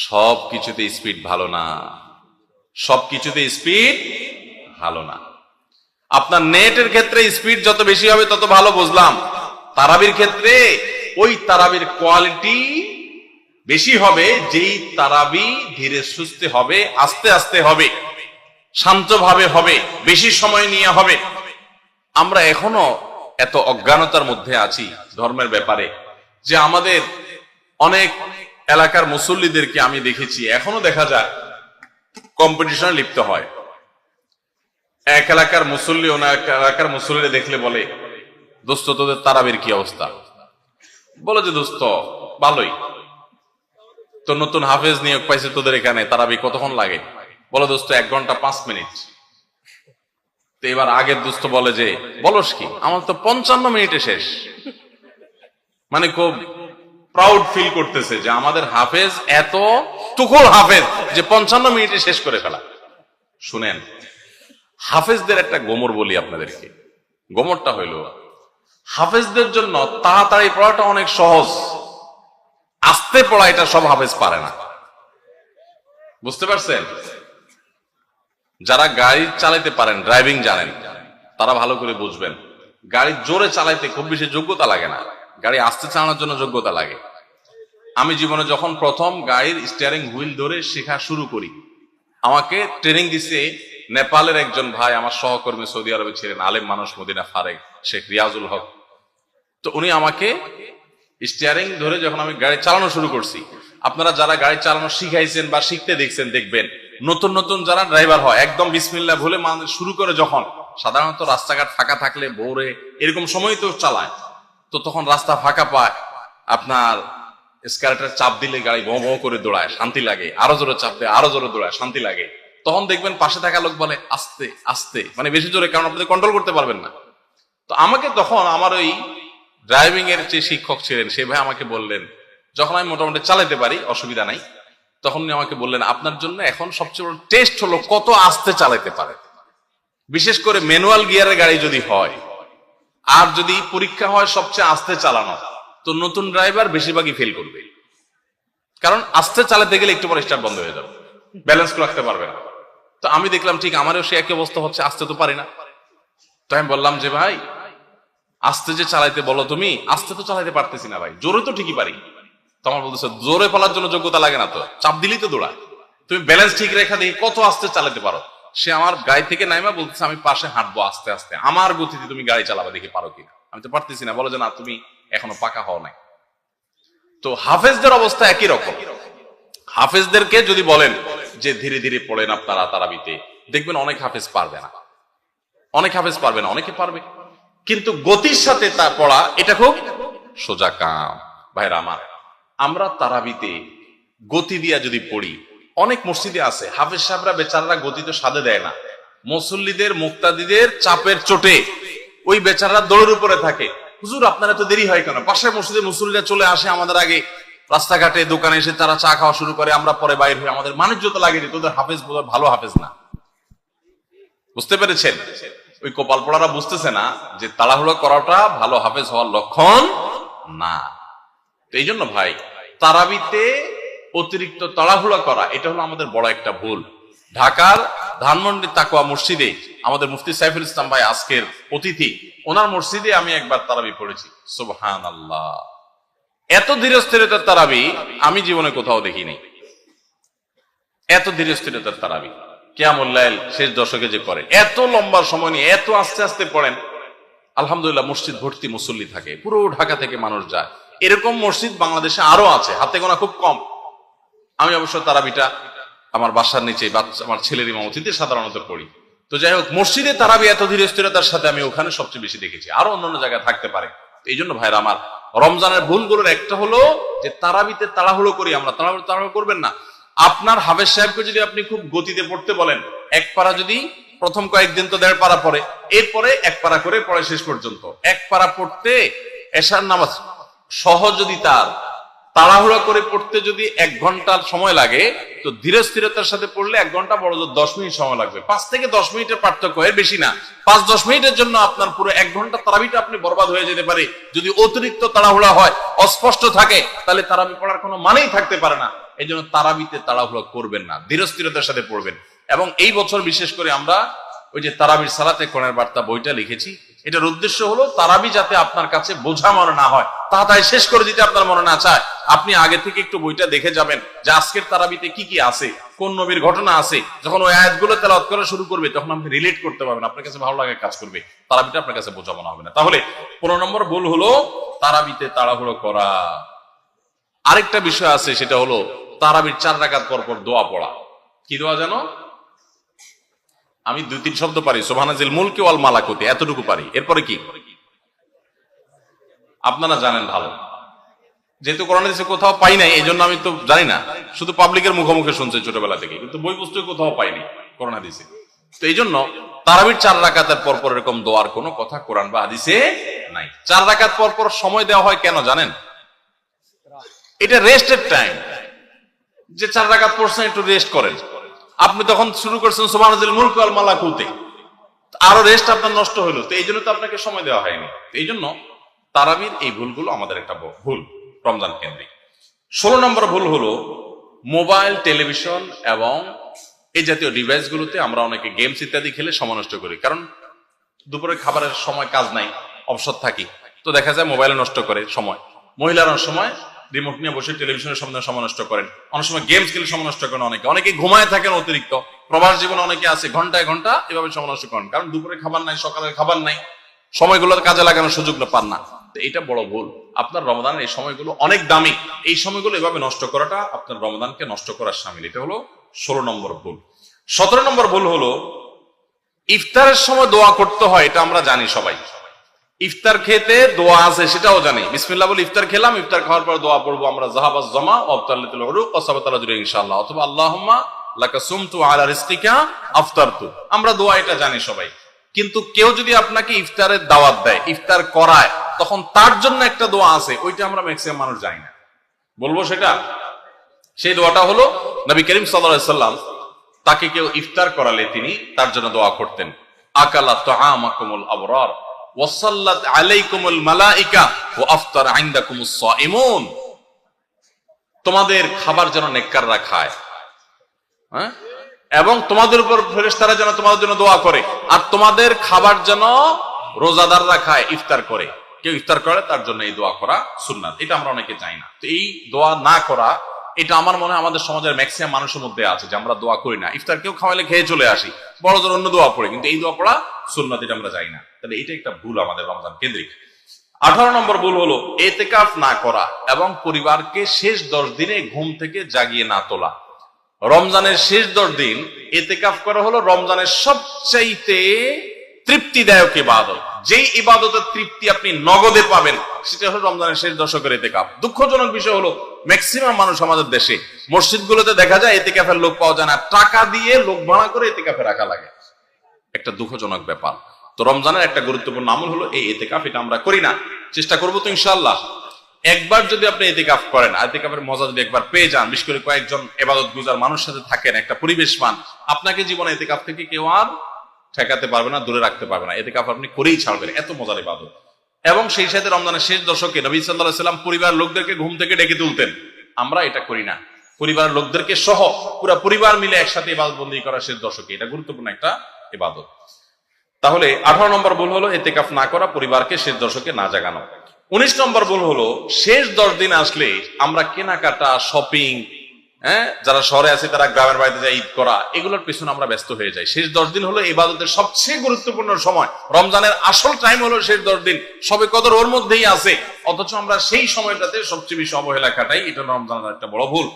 সব কিছুতে স্পিড ভালো না, সবকিছুতে স্পিড ভালো না। আপনার নেটের ক্ষেত্রে স্পিড যত বেশি হবে তত ভালো, বুঝলাম। তারাবির ক্ষেত্রে ওই তারাবির কোয়ালিটি বেশি হবে যেই তারাবি ধীরে সুস্থে হবে, আস্তে আস্তে হবে, শান্তভাবে হবে, বেশি সময় নিয়ে হবে। আমরা এখনো এত অজ্ঞানতার মধ্যে আছি ধর্মের ব্যাপারে যে আমাদের অনেক এলাকার মুসল্লিদেরকে আমি দেখেছি, এখনো দেখা যায় কম্পিটিশনে লিপ্ত হয়। এক এলাকার মুসল্লি অন্য এলাকার মুসল্লিরা দেখলে বলে, দোস্ত তোদের তারাবির কি অবস্থা? বলে যে দোস্ত ভালোই, তো নতুন হাফেজ নিয়োগ পাইছে তোদের এখানে, তারাবি কতক্ষণ লাগে? বলে দোস্ত 1 ঘন্টা 5 মিনিট। তো এবার আগের দোস্ত বলে যে বলস কি, আমার তো 55 মিনিটে শেষ। মানে খুব প্রাউড ফিল করতেছে যে আমাদের হাফেজ এত তুখোড় হাফেজ যে 55 মিনিটে শেষ করে ফেলা। শুনেন, হাফেজদের একটা গোমর বলি আপনাদেরকে। গোমরটা হইল, হাফেজদের জন্য তাড়াতাড়ি পড়াটা অনেক সহজ, আস্তে পড়া এটা সব হাফেজ পারে না। বুঝতে পারছেন? যারা গাড়ি চালাতে পারেন, ড্রাইভিং জানেন, তারা ভালো করে বুঝবেন, গাড়ি জোরে চালাইতে খুব বেশি যোগ্যতা লাগে না, গাড়ি আস্তে চালানোর জন্য যোগ্যতা লাগে। আমি জীবনে যখন প্রথম গাড়ির স্টিয়ারিং হুইল ধরে শেখা শুরু করি, আমাকে ট্রেনিং দিছে নেপালের একজন ভাই, আমার সহকর্মী, সৌদি আরবে ছিলেন, আলেম মানুষ, মদিনা ফারেক, শেখ রিয়াজুল হক। তো উনি আমাকে স্টিয়ারিং ধরে যখন আমি গাড়ি চালানো শুরু করছি, আপনারা যারা গাড়ি চালানো শিখাইছেন বা শিখতে দেখছেন, দেখবেন নতুন নতুন যারা ড্রাইভার হয়, একদম বিসমিল্লাহ বলে শুরু করে, যখন সাধারণত রাস্তাঘাট ফাঁকা থাকলে ভোরে এরকম সময় তো চালায়, তো তখন রাস্তা ফাঁকা পায়, আপনার স্কার্টার চাপ দিলে গাড়ি ভঁ ভঁ করে দৌড়ায়, শান্তি লাগে, আরো জোরে চাপ দেয়, আরো জোরে দৌড়ায়, শান্তি লাগে। তখন দেখবেন পাশে থাকা লোক বলে আস্তে আস্তে, মানে বেশি জোরে, কারণ আপনি কন্ট্রোল করতে পারবেন না। তো আমাকে তখন আমার ওই ড্রাইভিং এর যে শিক্ষক ছিলেন সে ভাই আমাকে বললেন, যখন আমি মোটামুটি চালাতে পারি অসুবিধা নাই, তখন উনি আমাকে বললেন আপনার জন্য এখন সবচেয়ে বড় টেস্ট হলো কত আস্তে চালাতে পারে, বিশেষ করে ম্যানুয়াল গিয়ারের গাড়ি যদি হয়, আর যদি পরীক্ষা হয় সবচেয়ে আস্তে চালানো, তো নতুন ড্রাইভার বেশিরভাগই ফেল করবে, কারণ আস্তে চালাতে গেলে একটু পরে স্টার্ট বন্ধ হয়ে যাবে, ব্যালেন্স রাখতে পারবে না। তো আমি দেখলাম ঠিক আমারও সে একই অবস্থা হচ্ছে, আস্তে তো পারি না। তো আমি বললাম যে ভাই আস্তে যে চালাইতে বলো তুমি, আস্তে তো চালাইতে পারতেছি না ভাই, জোরে তো ঠিকই পারি। তো আমার বলতেছে জোরে পালার জন্য যোগ্যতা লাগে না, তো চাপ দিলেই তো দৌড়ায়, তুমি ব্যালেন্স ঠিক রেখা দেখি কত আস্তে চালাতে পারো। সে আমার গাড়ি থেকে নাইমা বলতেছে আমি পাশে হাঁটবো আস্তে আস্তে, আমার গতিতে তুমি গাড়ি চালাবা, দেখি পারো কিনা। আমি তো পারতেছি না, বলে যে না তুমি এখনো পাকা হও নাই। তো হাফেজদের অবস্থা একই রকম। হাফেজদেরকে যদি বলেন যে ধীরে ধীরে পড়েন আপনারা তারাবিতে, দেখবেন অনেক হাফেজ পারবে না, অনেক হাফেজ পারবে না, অনেকে পারবে, কিন্তু গতির সাথে তা পড়া এটা খুব সোজা কাম। ভাইরা আমার, আমরা তারাবিতে গতি দিয়া যদি পড়ি, অনেক মসজিদে আছে হাফেজ সাহেবরা বেচারারা গতি তো সাধে দেয় না, মুসল্লিদের মুক্তাদিদের চাপের চোটে ওই বেচারারা দৌড়ের উপরে থাকে। হুজুর আপনারা তো দেরি হয় কেন? পাশের মসজিদে মুসল্লিরা চলে আসে আমাদের আগে, রাস্তাঘাটে দোকানে এসে তারা চা খাওয়া শুরু করে, আমরা পরে বাইর হই, আমাদের বাণিজ্য তো লাগে, তোদের হাফেজ বোধহয় ভালো হাফেজ না। বুঝতে পেরেছেন? ওই কপাল পড়ারা বুঝতেছে না যে তাড়াহুড়ো করাটা ভালো হাফেজ হওয়ার লক্ষণ না। তো এই জন্য ভাই তারাবিতে অতিরিক্ত তাড়াহুড়া করা এটা হলো আমাদের বড় একটা ভুল। ঢাকার ধানমন্ডি তাকওয়া মসজিদে আমাদের মুফতি সাইফুল ইসলাম ভাই আজকের অতিথি, ওনার মসজিদে আমি একবার তারাবি পড়েছি, সুবহানাল্লাহ, এত ধীরস্থিরতার তারাবি আমি জীবনে কোথাও দেখিনি। এত ধীরস্থিরতার তারাবি কিয়ামুল লাইল শেষ দশকে যে করে, এত লম্বা সময় নিয়ে এত আস্তে আস্তে পড়েন, আলহামদুলিল্লাহ মসজিদ ভর্তি মুসল্লি থাকে, পুরো ঢাকা থেকে মানুষ যায়। এরকম মসজিদ বাংলাদেশে আরো আছে, হাতে গোনা খুব কম। আমি অবশ্য তারাবিটা আমার বাসার নিচে আমার ছেলের ইমামতিতে সাধারণত পড়ি। তো যাই হোক, মসজিদে তারাবি এত ধীরস্থিরতার সাথে আমি ওখানে সবচেয়ে বেশি দেখেছি, আরো অন্যান্য জায়গায় থাকতে পারে। এই জন্য ভাইরা আমার, রমজানের ভুলগুলোর একটা হলো যে তারাবিতে তাড়াহুড়ো করি আমরা। তাড়াহুড়ো করবেন না। আপনার হাফেজ সাহেবকে যদি আপনি খুব গতিতে পড়তে বলেন, এক পারা যদি প্রথম কয়েকদিন তো 1.5 পারা পড়ে, এরপরে 1 পারা করে পড়ে শেষ পর্যন্ত, 1 পারা পড়তে এশার নামাজ সহ যদি তার তাড়াহুড়া করে পড়তে যদি 1 ঘন্টার সময় লাগে, তো ধীরস্থিরতার সাথে পড়লে 1 ঘন্টা বড় 10 মিনিট সময় লাগবে। 5 থেকে 10 মিনিটের পার্থক্য, এর বেশি না। 5-10 মিনিটের জন্য আপনার পুরো 1 ঘন্টা তারাবিটা আপনি বরবাদ হয়ে যেতে পারে যদি অতিরিক্ত তাড়াহুড়া হয়, অস্পষ্ট থাকে, তাহলে তারাবি পড়ার কোনো মানেই থাকতে পারে না। এই জন্য তারাবিতে তাড়াহুড়া করবেন না, ধীরস্থিরতার সাথে পড়বেন। এবং এই বছর বিশেষ করে আমরা ওই যে তারাবির সালাতে কোরআনের বার্তা বইটা লিখেছি, এটার উদ্দেশ্য হলো তারাবি যাতে আপনার কাছে বোঝা মনে না হয়, তাড়াতাড়ি শেষ করে দিতে আপনার মনে না চায়, আপনি আগে থেকে একটু বইটা দেখে যাবেন যে আজকের তারাবিতে কি কি আছে, কোন নবীর ঘটনা আছে। যখন ওই আয়াতগুলো তেলাওয়াত করা শুরু করবে তখন আপনি রিলেট করতে পারবেন, আপনার কাছে ভালো লাগে কাজ করবে, তারাবিটা আপনার কাছে বোঝা মনে হবে না। তাহলে 15 নম্বর ভুল হলো তারাবিতে তাড়াহুড়ো করা। আরেকটা বিষয় আছে, সেটা হলো তারাবির 4 রাকাত পর পর দোয়া পড়া। কি দোয়া জানো? আমি 2-3 শব্দ পারি, সুবহানাজিল মুলকি ওয়াল মালাকুতি, এতটুকু পারি। এরপরে কি আপনারা জানেন ভালো, যেহেতু কোরআন হাদিসে কোথাও পাই নাই এই জন্য আমি তো জানি না, শুধু পাবলিকের মুখে শুনছি ছোটবেলা থেকে, কিন্তু বই পুস্তকে কোথাও পাইনি কোরআন হাদিসে। তো এই জন্য তারাবির 4 রাকাতের পর পর এরকম দোয়ার কোনো কথা কোরআন বা হাদিসে নাই। 4 রাকাত পর পর সময় দেওয়া হয় কেন জানেন? এটা রেস্টের টাইম, যে 4 রাকাত পড়ছেন একটু রেস্ট করেন। আপনি তখন শুরু করছেন সুবহানাল মুলক ওয়াল মালাকুতে, আরো রেস্ট আপনার নষ্ট হলো, তো এই জন্য তো আপনাকে সময় দেওয়া হয়নি। এই জন্য তারাবির এই ভুলগুলো আমাদের একটা ভুল রমজান কেন্দ্রিক। 16 নম্বর ভুল হলো মোবাইল, টেলিভিশন এবং এই জাতীয় ডিভাইস গুলোতে আমরা অনেকে গেমস ইত্যাদি খেলে সময় নষ্ট করি। কারণ দুপুরে খাবারের সময় কাজ নাই, অবসর থাকি, তো দেখা যায় মোবাইলে নষ্ট করে সময়। মহিলারা সময় রিমোট নিয়ে বসে টেলিভিশনের সামনে সময় নষ্ট করেন, অনেক সময় গেমস খেলে সময় নষ্ট করেন, অনেকে ঘুমায় থাকেন অতিরিক্ত। প্রবাস জীবনে অনেকে আছে ঘন্টায় ঘন্টা এভাবে সময় নষ্ট করেন, কারণ দুপুরে খাবার নাই, সকালের খাবার নাই, সময়গুলো কাজে লাগানোর সুযোগ পান না। তো এটা বড় ভুল। আপনার রমজানের এই সময়গুলো অনেক দামি, এই সময়গুলো এভাবে নষ্ট করাটা আপনার রমজানকে নষ্ট করার শামিল। এটা হলো 16 নম্বর ভুল। 17 নম্বর ভুল হলো ইফতারের সময় দোয়া করতে হয়, এটা আমরা জানি সবাই। ইফতার খেতে দোয়া আছে সেটাও জানি, বিসমিল্লাহ বলে ইফতার খেলাম, ইফতার খাওয়ার পর দোয়া পড়বো আমরা, জাহাবাজ জামা ওয়া আবতালাতুল উরুক ওয়া সাবাতাল আজরু ইনশাআল্লাহ, অথবা আল্লাহুম্মা লাকা সুমতু আলা রিজকিকা আফতারতু। আমরা দোয়া এটা জানি সবাই, কিন্তু কেউ যদি আপনাকে ইফতারের দাওয়াত দেয়, ইফতার করায়, তখন তার জন্য একটা দোয়া আছে, ওইটা আমরা ম্যাক্সিমাম মানুষ জানি না। বলবো সেটা? সেই দোয়াটা হলো নবী করিম সাল্লাল্লাহু আলাইহি সাল্লাম তাকে কেউ ইফতার করালে তিনি তার জন্য দোয়া করতেন, আকালা তাআমাকুমুল আবরার ওয়া সাল্লাত আলাইকুমুল মালাইকা ওয়া আফতার ইনদাকুমুস সাইমুন। তোমাদের খাবার যেন নেককাররা খায়, হ্যাঁ, এবং তোমাদের উপর ফেরেশতারা যেন তোমাদের জন্য দোয়া করে, আর তোমাদের খাবার যেন রোজাদাররা খায়, ইফতার করে। কেউ ইফতার করে তার জন্য এই দোয়া করা সুন্নাত। এটা আমরা অনেকে চাই না। তো এই দোয়া না করা, এটা আমার মনে হয় আমাদের সমাজের ম্যাক্সিমাম মানুষের মধ্যে আছে, যে আমরা দোয়া করি না। ইফতার কেউ খাওয়াইলে খেয়ে চলে আসি, বড় জোর অন্য দোয়া পড়ে, কিন্তু এই দোয়া পড়া সুন্নাত, এটা আমরা যাই না। তাহলে এটা একটা ভুল আমাদের রমজান কেন্দ্রিক। 18 নম্বর ভুল হলো ইতিকাফ না করা এবং পরিবারকে শেষ 10 দিনে ঘুম থেকে জাগিয়ে না তোলা। রমজানের শেষ 10 দিন ইতিকাফ করা হলো রমজানের সবচাইতে তৃপ্তিদায়ক ইবাদত। যেই ইবাদতের তৃপ্তি আপনি নগদে পাবেন, সেটা হলো রমজানের শেষ দশকের ইতিকাফ। দুঃখজনক বিষয় হলো ম্যাক্সিমাম মানুষ আমাদের দেশে মসজিদগুলোতে দেখা যায় ইতিকাফের লোক পাওয়া যায় না, টাকা দিয়ে লোক ভাড়া করে ইতিকাফে রাখা লাগে। একটা দুঃখজনক ব্যাপার। তো রমজানের একটা গুরুত্বপূর্ণ আমল হলো এই ইতিকাফ। এটা আমরা করি না, চেষ্টা করবো তো ইনশাআল্লাহ। একবার যদি আপনি ইতিকাফ করেন, ইতিকাফের মজা যদি একবার পেয়ে যান, বিশেষ করে কয়েকজন ইবাদত গুজার মানুষের সাথে থাকেন, একটা পরিবেশ পান, আপনাকে জীবনে ইতিকাফ থেকে কেউ আর ঠেকাতে পারবে না, দূরে রাখতে পারবে না। ইতিকাফ আপনি করেই ছাড়বেন, এত মজার ইবাদত। এবং সেই সাথে রমজানের শেষ দশকে নবী সাল্লাল্লাহু আলাইহি ওয়াসাল্লাম পরিবার লোকদেরকে ঘুম থেকে ডেকে তুলতেন। আমরা এটা করি না। পরিবারের লোকদেরকে সহ পুরো পরিবার মিলে একসাথে ইবাদত বন্দি করা শেষ দশকে, এটা গুরুত্বপূর্ণ একটা ইবাদত। তাহলে 18 নম্বর ভুল হলো ইতিকাফ না করা, পরিবারকে শেষ দশকে না জাগানো। 19 নম্বর ভুল হলো শেষ 10 দিন আসলে আমরা কেনাকাটা, শপিং, যারা শহরে আছে তারা গ্রামের বাড়িতে যায় ঈদ করা, এগুলোর পেছনে আমরা ব্যস্ত হয়ে যাই। শেষ 10 দিন হলো ইবাদতের সবচেয়ে গুরুত্বপূর্ণ সময়। রমজানের আসল টাইম হলো শেষ 10 দিন, সবে কদর ওর মধ্যেই আছে, অথচ আমরা সেই সময়টাতে সবচেয়ে বেশি অবহেলা কাটাই। এটা রমজানের একটা বড় ভুল।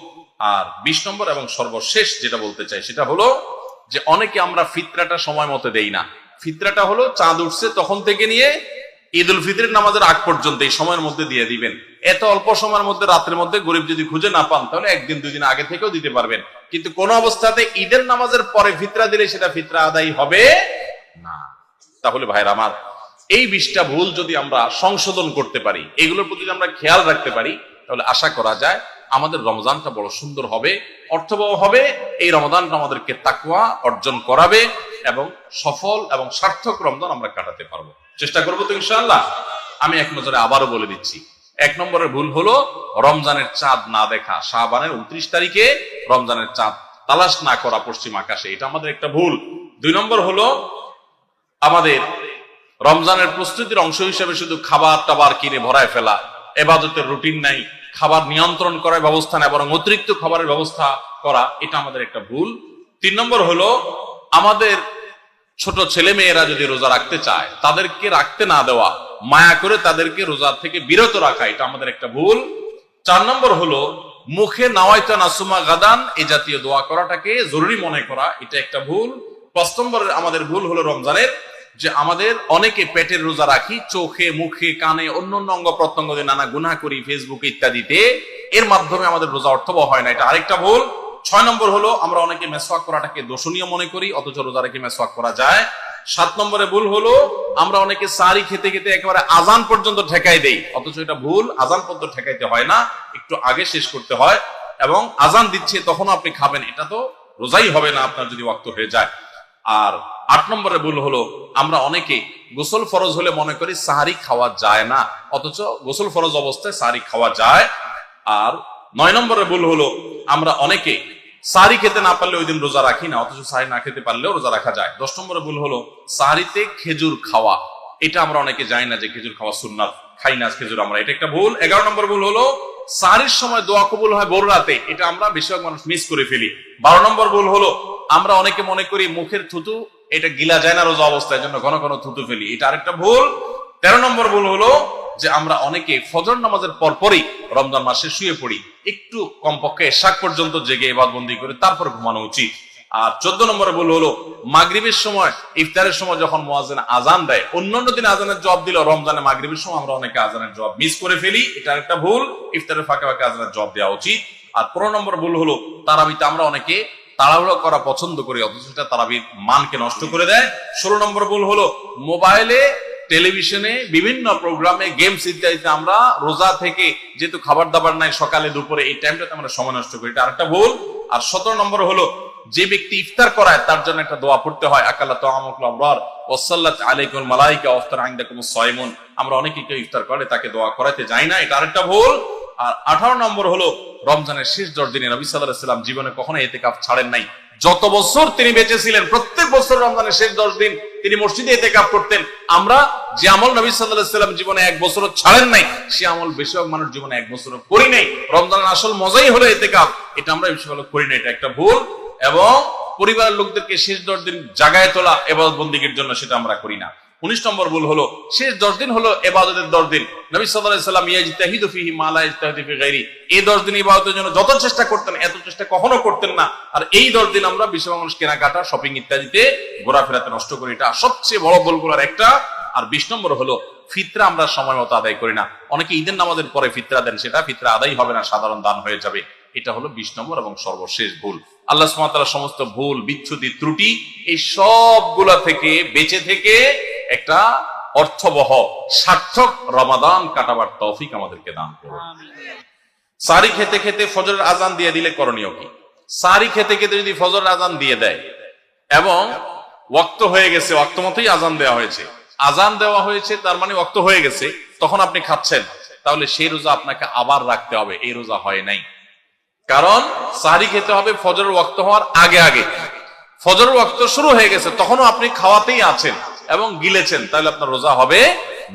আর 20 নম্বর এবং সর্বশেষ যেটা বলতে চাই সেটা হলো যে অনেকে আমরা ফিতরাটা সময় মতো দেই না। ফিতরাটা হলো চাঁদ উঠছে তখন থেকে নিয়ে ঈদ উল ফিতরের নামাজের আগ পর্যন্ত এই সময়ের মধ্যে দিয়ে দিবেন। এত অল্প সময়ের মধ্যে, রাতের মধ্যে গরিব যদি খুঁজে না পান, তাহলে একদিন দুদিন আগে থেকেও দিতে পারবেন। কিন্তু কোন অবস্থাতে ঈদের নামাজের পরে ফিতরা দিলে সেটা ফিতরা আদায় হবে না। তাহলে ভাইরা আমার, এই 20টা ভুল যদি আমরা সংশোধন করতে পারি, এগুলোর প্রতি আমরা খেয়াল রাখতে পারি, তাহলে আশা করা যায় আমাদের রমজানটা বড় সুন্দর হবে, অর্থবহ হবে। এই রমজানটা আমাদেরকে তাকওয়া অর্জন করাবে এবং সফল এবং সার্থক রমজান আমরা কাটাতে পারবো। চেষ্টা করবো তো ইনশাআল্লাহ। আমি এক নজরে আবারও বলে দিচ্ছি, 1 নম্বরের ভুল হলো রমজানের চাঁদ না দেখা। শাবানের 29 তারিখে রমজানের চাঁদ তালাশ না করা পশ্চিম আকাশে, এটা আমাদের একটা ভুল। 2 নম্বর হলো আমাদের রমজানের প্রস্তুতির অংশ হিসেবে শুধু খাবার টাবার কিনে ভরায় ফেলা, ইবাদতের রুটিন নাই, খাবার নিয়ন্ত্রণ করার ব্যবস্থা না, বরং অতিরিক্ত খাবারের ব্যবস্থা করা, এটা আমাদের একটা ভুল। 3 নম্বর হলো আমাদের ছোট ছেলে মেয়েরা যদি রোজা রাখতে চায়, তাদেরকে রাখতে না দেওয়া, মায়া করে তাদেরকে রোজা থেকে বিরত রাখা, এটা আমাদের একটা ভুল। 4 নম্বর হলো মুখে নাওয়াইতা নাসুমা গাদান এই জাতীয় দোয়া করাটাকে জরুরি মনে করা, এটা একটা ভুল। 5 নম্বরের আমাদের ভুল হলো রমজানের যে আমাদের অনেকে পেটের রোজা রাখি, চোখে, মুখে, কানে, অন্য অঙ্গ প্রত্যঙ্গ দিয়ে নানা গুনাহ করি, ফেসবুকে ইত্যাদিতে, এর মাধ্যমে আমাদের রোজা অর্থবহ হয় না, এটা আরেকটা ভুল। 6 নম্বর হলো আমরা অনেকে মেসওয়াক করাটাকে দোষণীয় মনে করি, অথচ রোজা রেখে মেসওয়াক করা যায়। 7 নম্বরে ভুল হলো আমরা অনেকে সারি খেতে খেতে একেবারে আজান পর্যন্ত ঠেকাই দেই, অথচ এটা ভুল। আজান পর্যন্ত ঠেকাইতে হয় না, একটু আগে শেষ করতে হয়। এবং আজান দিচ্ছে তখন আপনি খাবেন, এটা তো রোজাই হবে না আপনার যদি ওয়াক্ত হয়ে যায়। আর 8 নম্বরে ভুল হলো আমরা অনেকে গোসল ফরজ হলে মনে করি সাহারি খাওয়া যায় না, অথচ গোসল ফরজ অবস্থায় সাহারি খাওয়া যায়। আর 9 নম্বরে ভুল হলো আমরা অনেকে সাহারি খেতে না পারলে ওই দিন রোজা রাখি না, অথচ সাহারি না খেতে পারলেও রোজা রাখা যায়। 10 নম্বরে ভুল হলো সাহারিতে খেজুর খাওয়া, এটা আমরা অনেকে জানি না যে খেজুর খাওয়া সুন্নাত, খাই না খেজুর আমরা, এটা একটা ভুল। 11 নম্বর ভুল হলো সাহারির সময় দোয়া কবুল হয় ভোর রাতে, এটা আমরা বেশিরভাগ মানুষ মিস করে ফেলি। 12 নম্বর ভুল হলো আমরা অনেকে মনে করি মুখের থুতু এটা গিলা যায় না রোজা অবস্থায়, জন্য ঘন ঘন থুতু ফেলি, এটা আরেকটা ভুল। 13 নম্বর ভুল হলো যে আমরা অনেকে ফজর নামাজের পরপরই রমজান মাসে শুয়ে পড়ি, একটু কমপক্ষে এশাক পর্যন্ত জেগে ইবাদতবন্দি করে তারপর ঘুমানো উচিত। আর 14 নম্বরে ভুল হলো মাগরিবের সময়, ইফতারের সময় যখন মুয়াজ্জিন আজান দেয়, অন্যান্য দিন আজানের জবাব দিল, রমজানে মাগরিবের সময় আমরা অনেকে আজানের জবাব মিস করে ফেলি, এটা একটা ভুল। ইফতারের ফাঁকে ফাঁকে আজানের জবাব দেওয়া উচিত। আর 15 নম্বর ভুল হলো তারাবিতে আমরা অনেকে তাড়াহুড়ো করা পছন্দ করি, অথচ সেটা তারাবির মানকে নষ্ট করে দেয়। 16 নম্বর ভুল হলো মোবাইলে, টেলিভিশনে, বিভিন্ন প্রোগ্রামে, গেমস ইত্যাদিতে আমরা রোজা থেকে যেহেতু খাবার দাবার নাই সকালে দুপুরে, এই টাইমটাতে আমরা সময় নষ্ট করি, এটা আরেকটা ভুল। আর 17 নম্বর হলো যে ব্যক্তি ইফতার করায় তার জন্য একটা দোয়া পড়তে হয়, আকাল্লা তাআমুকুল আবরার ওয়া সাল্লাত আলাইকুমুল মালায়েকা ওয়া আফতার ইনদাকুমুস সায়মুন। আমরা অনেকে কেউ ইফতার করে তাকে দোয়া করাতে যাই না, এটা আরেকটা ভুল। আর 18 নম্বর হলো রমজানের শেষ 10 দিনে নবী সাল্লাল্লাহু আলাইহি ওয়াসাল্লাম জীবনে কখনো ইতিকাফ ছাড়েন নাই। যত বছর তিনি বেঁচে ছিলেন প্রত্যেক বছর রমজানের শেষ 10 দিন তিনি মসজিদে ইতিকাফ করতেন। আমরা যে আমল নবী সাল্লাল্লাহু আলাইহি ওয়াসাল্লাম জীবনে এক বছরও ছাড়েন নাই, সে আমল বেশিরভাগ মানুষ জীবনে এক বছরও করি নাই। রমজানের আসল মজাই হলো ইতিকাফ, এটা আমরা বেশিরভাগ করি না, এটা একটা ভুল। এবং পরিবারের লোকদেরকে শেষ 10 দিন জাগায় তোলা ইবাদত বন্দেগীর জন্য, সেটা আমরা করি না। 19 নম্বর ভুল হলো শেষ 10 দিন হলো ইবাদতের 10 দিন। নবী সাল্লাল্লাহু আলাইহি ওয়াসাল্লাম ইয়াজতাহিদু ফীহি মা লা ইয়াজতাহিদু ফি গায়রি, এই 10 দিন ইবাদতের জন্য যত চেষ্টা করতেন এত চেষ্টা কখনো করতেন না। আর এই 10 দিন আমরা বেশিরভাগ মানুষ কেনাকাটা, শপিং ইত্যাদিতে ঘোরাফেরাতে নষ্ট করি, এটা সবচেয়ে বড় ভুলগুলোর একটা। আর 20 নম্বর হলো ফিতরা আমরা সময় মতো আদায় করি না। অনেকে ঈদের নামাজের পরে ফিতরা দেন, সেটা ফিতরা আদায় হবে না, সাধারণ দান হয়ে যাবে। এটা হলো 20 নম্বর এবং সর্বশেষ ভুল। আল্লাহ সুবহানাহু ওয়া তাআলা সমস্ত ভুল, বিচ্যুতি, ত্রুটি এই সবগুলা থেকে বেঁচে থেকে একটা অর্থবহ সার্থক রমাদান কাটাবার তৌফিক আমাদেরকে দান করুন। সারি খেতে খেতে ফজরের আজান দিয়ে দিলে করণীয় কি? সারি খেতে খেতে যদি ফজরের আজান দিয়ে দেয় এবং ওয়াক্ত হয়ে গেছে, ওয়াক্ত মতোই আজান দেওয়া হয়েছে, আজান দেওয়া হয়েছে তার মানে ওয়াক্ত হয়ে গেছে, তখন আপনি খাচ্ছেন, তাহলে সেই রোজা আপনাকে আবার রাখতে হবে, এই রোজা হয় নাই। কারণ সারি খেতে হবে ফজরের ওয়াক্ত হওয়ার আগে আগে। ফজরের ওয়াক্ত শুরু হয়ে গেছে, তখনও আপনি খাওয়াতেই আছেন এবং গিলেছেন, তাহলে আপনার রোজা হবে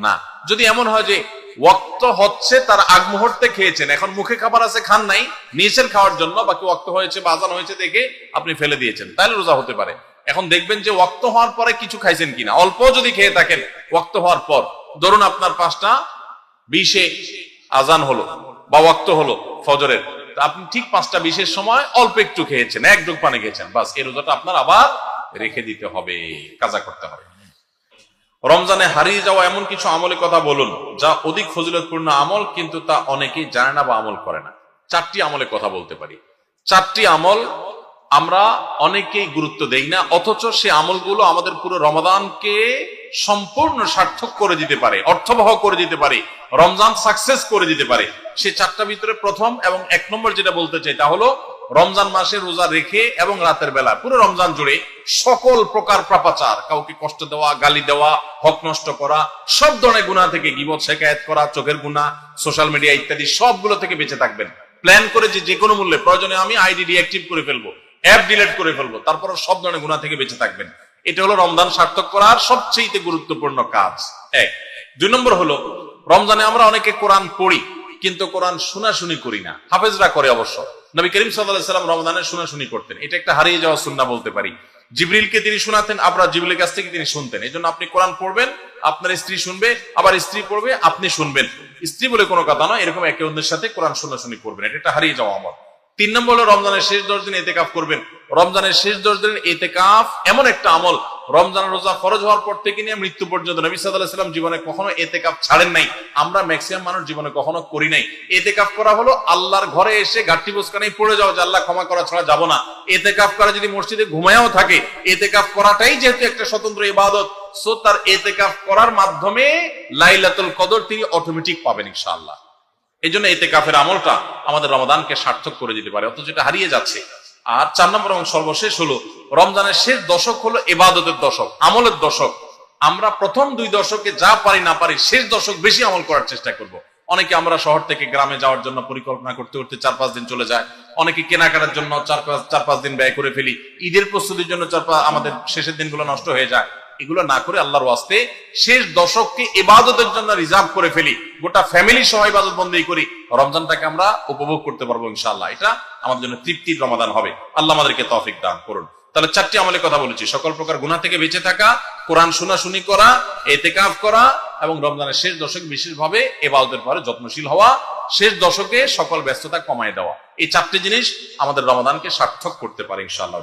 না। যদি এমন হয় যে ওয়াক্ত হচ্ছে তার আগ মুহূর্তে খেয়েছেন, এখন মুখে খাবার আছে, খান নাই, নিয়েছেন খাওয়ার জন্য, বাকি ওয়াক্ত হয়েছে বা আজান হয়েছে দেখে আপনি ফেলে দিয়েছেন, তাহলে রোজা হতে পারে। এখন দেখবেন যে ওয়াক্ত হওয়ার পরে কিছু খাইছেন কিনা, অল্প যদি খেয়ে থাকেন ওয়াক্ত হওয়ার পর, ধরুন আপনার 5:20 আজান হলো বা ওয়াক্ত হলো ফজরের, আপনি ঠিক 5:20 সময় অল্প একটু খেয়েছেন, এক ঢোক পানি খেয়েছেন, বাস এই রোজাটা আপনার আবার রেখে দিতে হবে, কাজা করতে হবে। রমজানে হারিয়ে যাওয়া এমন কিছু আমলের কথা বলুন যা অধিক ফজিলতপূর্ণ আমল, কিন্তু তা অনেকেই জানে না বা আমল করে না। 4টি আমলের কথা বলতে পারি। 4টি আমল আমরা অনেকেই গুরুত্ব দেই না, অথচ সে আমলগুলো আমাদের পুরো রমাদানকে সম্পূর্ণ সার্থক করে দিতে পারে, অর্থবহ করে দিতে পারে, রমজান সাকসেস করে দিতে পারে। সে 4টার ভিতরে প্রথম এবং 1 নম্বর যেটা বলতে চাই তা হলো রমজান মাসে রোজা রেখে এবং রাতের বেলা পুরো রমজান জুড়ে সকল প্রকার পাপাচার, কাউকে কষ্ট দেওয়া, গালি দেওয়া, হক নষ্ট করা, সব ধরনের গুনাহ থেকে, গীবত, শিকায়াত করা, চোখের গুনাহ, সোশ্যাল মিডিয়া ইত্যাদি সবগুলো থেকে বেঁচে থাকবেন। প্ল্যান করে যে কোনো মূল্যে প্রয়োজনে আমি আইডি ডিঅ্যাক্টিভ করে ফেলবো, অ্যাপ ডিলিট করে ফেলবো, তারপর সব ধরনের গুনাহ থেকে বেঁচে থাকবেন। এটা হলো রমজান সার্থক করার সবচেয়ে গুরুত্বপূর্ণ কাজ। 1। 2 নম্বর হলো রমজানে আমরা অনেকে কোরআন পড়ি কিন্তু কোরআন শোনাশুনি করি না। হাফেজরা করে অবশ্য। নবী করিম সাল্লাল্লাহু আলাইহি ওয়াসাল্লাম রমজানে শোনাশুনি করতেন, এটা একটা হারিয়ে যাওয়া সুন্নাহ বলতে পারি। জিবরিলকে তিনি শোনাতেন, আবার জিবরিলের কাছ থেকে তিনি শুনতেন। এই জন্য আপনি কোরআন পড়বেন, আপনার স্ত্রী শুনবে, আবার স্ত্রী পড়বে, আপনি শুনবেন। স্ত্রী বলে কোনো কথা নয়, এরকম একে অন্যের সাথে কোরআন শোনাশুনি করবেন, এটা একটা হারিয়ে যাওয়া আমল। 3 নম্বর হলো রমজানের শেষ 10 দিন ইতিকাফ করবেন। রমজানের শেষ 10 দিন ইতিকাফ এমন একটা আমল, রমজানের রোজা ফরজ হওয়ার পর থেকে নিয়ে মৃত্যু পর্যন্ত নবী সাল্লাল্লাহু আলাইহি ওয়াসাল্লাম জীবনে কখনো ইতিকাফ ছাড়েন নাই। আমরা ম্যাক্সিমাম মানুষ জীবনে কখনো করি নাই। ইতিকাফ করা হলো আল্লাহর ঘরে এসে গাঁটটি বোসকানাই পড়ে যাও যে আল্লাহ ক্ষমা করা ছাড়া যাব না। ইতিকাফ করা যদি মসজিদে ঘুমায়ও থাকে, ইতিকাফ করাটাই যেহেতু একটা স্বতন্ত্র ইবাদত, সো তার ইতিকাফ করার মাধ্যমে লাইলাতুল কদর তিনি অটোমেটিক পাবেন ইনশাআল্লাহ। এই জন্য ইতিকাফের আমলটা আমাদের রমাদানকে সার্থক করে দিতে পারে, অথচ এটা হারিয়ে যাচ্ছে। আর 4 নম্বর এবং সর্বশেষ হলো রমজানের শেষ দশক হলো ইবাদতের দশক, আমলের দশক। আমরা প্রথম 2 দশকে যা পারি না পারি, শেষ দশক বেশি আমল করার চেষ্টা করব। অনেকে আমরা শহর থেকে গ্রামে যাওয়ার জন্য পরিকল্পনা করতে করতে 4-5 দিন চলে যায়, অনেকে কেনাকাটার জন্য 4-5 দিন ব্যয় করে ফেলি, ঈদের প্রস্তুতির জন্য আমাদের শেষের দিনগুলো নষ্ট হয়ে যায়। এগুলো না করে আল্লাহর ওয়াস্তে শেষ দশককে ইবাদতের জন্য রিজার্ভ করে ফেলি, গোটা ফ্যামিলি সহ ইবাদত বন্দেগী করি, রমজানটাকে আমরা উপভোগ করতে পারবো ইনশাআল্লাহ। এটা আমাদের জন্য তৃপ্তির রমাদান হবে। আল্লাহ আমাদেরকে তৌফিক দান করুন। তাহলে 4টি আমলের কথা বলেছি, সকল প্রকার গুনাহ থেকে বেঁচে থাকা, কোরআন শোনাশুনি করা, ইতিকাফ করা এবং রমজানের শেষ দশকে বিশেষভাবে ইবাদতের পরে যত্নশীল হওয়া, শেষ দশকে সকল ব্যস্ততা কমায় দেওয়া। এই 4টি জিনিস আমাদের রমাদানকে সার্থক করতে পারে ইনশাআল্লাহ।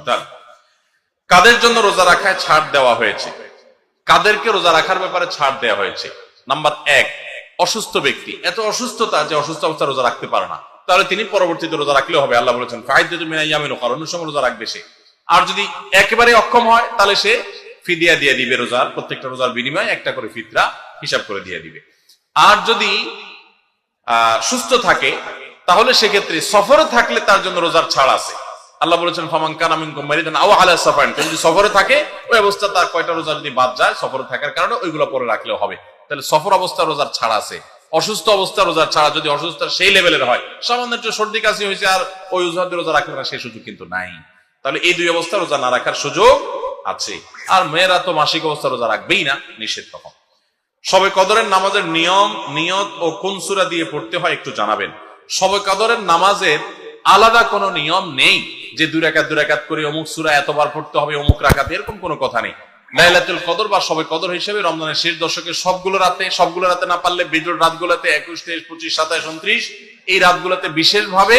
কাদের জন্য রোজা রাখায় ছাড় দেওয়া হয়েছে? কাদেরকে রোজা রাখার ব্যাপারে ছাড় দেওয়া হয়েছে? নাম্বার 1, অসুস্থ ব্যক্তি। এত অসুস্থতা যে অসুস্থ অবস্থা রোজা রাখতে পারে না, তাহলে তিনি পরবর্তীতে রোজা রাখলেও হবে। আল্লাহ বলেছেন ফাইদাতু মিন আইয়ামিন উখরা, অন্য সময় রোজা রাখবে সে। আর যদি একেবারে অক্ষম হয় তাহলে সে ফিদিয়া দিয়ে দিবে, রোজার প্রত্যেকটা রোজার বিনিময়ে একটা করে ফিতরা হিসাব করে দিয়ে দিবে। আর যদি সুস্থ থাকে তাহলে সেক্ষেত্রে সফরে থাকলে তার জন্য রোজার ছাড় আছে। আল্লাহ বলেছেন ফামান কানা মিনকুম মারিদান আও আলা সাফারিন, যদি সফরে থাকে ওই অবস্থা তার কয়টা রোজা যদি বাদ যায় সফরে থাকার কারণে ওইগুলো পরে রাখলেও হবে। তাহলে সফর অবস্থা রোজার ছাড় আছে। অসুস্থ অবস্থা রোজার ছাড়া, যদি অসুস্থতা সেই লেভেলের হয়, সামান্য একটু সর্দি কাশি হয়েছে আর ওই অজুহাতে রোজা রাখবে না, সেই সুযোগ কিন্তু নাই। তাহলে এই দুই অবস্থা রোজা না রাখার সুযোগ আছে। আর মেয়েরা তো মাসিক অবস্থা রোজা রাখবেই না, নিষেধ। তখন শবে কদরের নামাজের নিয়ত ও কোন সূরা দিয়ে পড়তে হয় একটু জানাবেন। শবে কদরের নামাজের আলাদা কোনো নিয়ম নেই যে 2 রাকাত করে অমুক সূরা এতবার পড়তে হবে অমুক রাকাতে, এরকম কোনো কথা নেই। লাইলাতুল কদর বা শবে কদর হিসেবে রমজানের শেষ দশকে সবগুলো রাতে না পারলে বিজোড় রাতগুলোতে 21, 23, 25, 27, 29 এই রাতগুলোতে বিশেষভাবে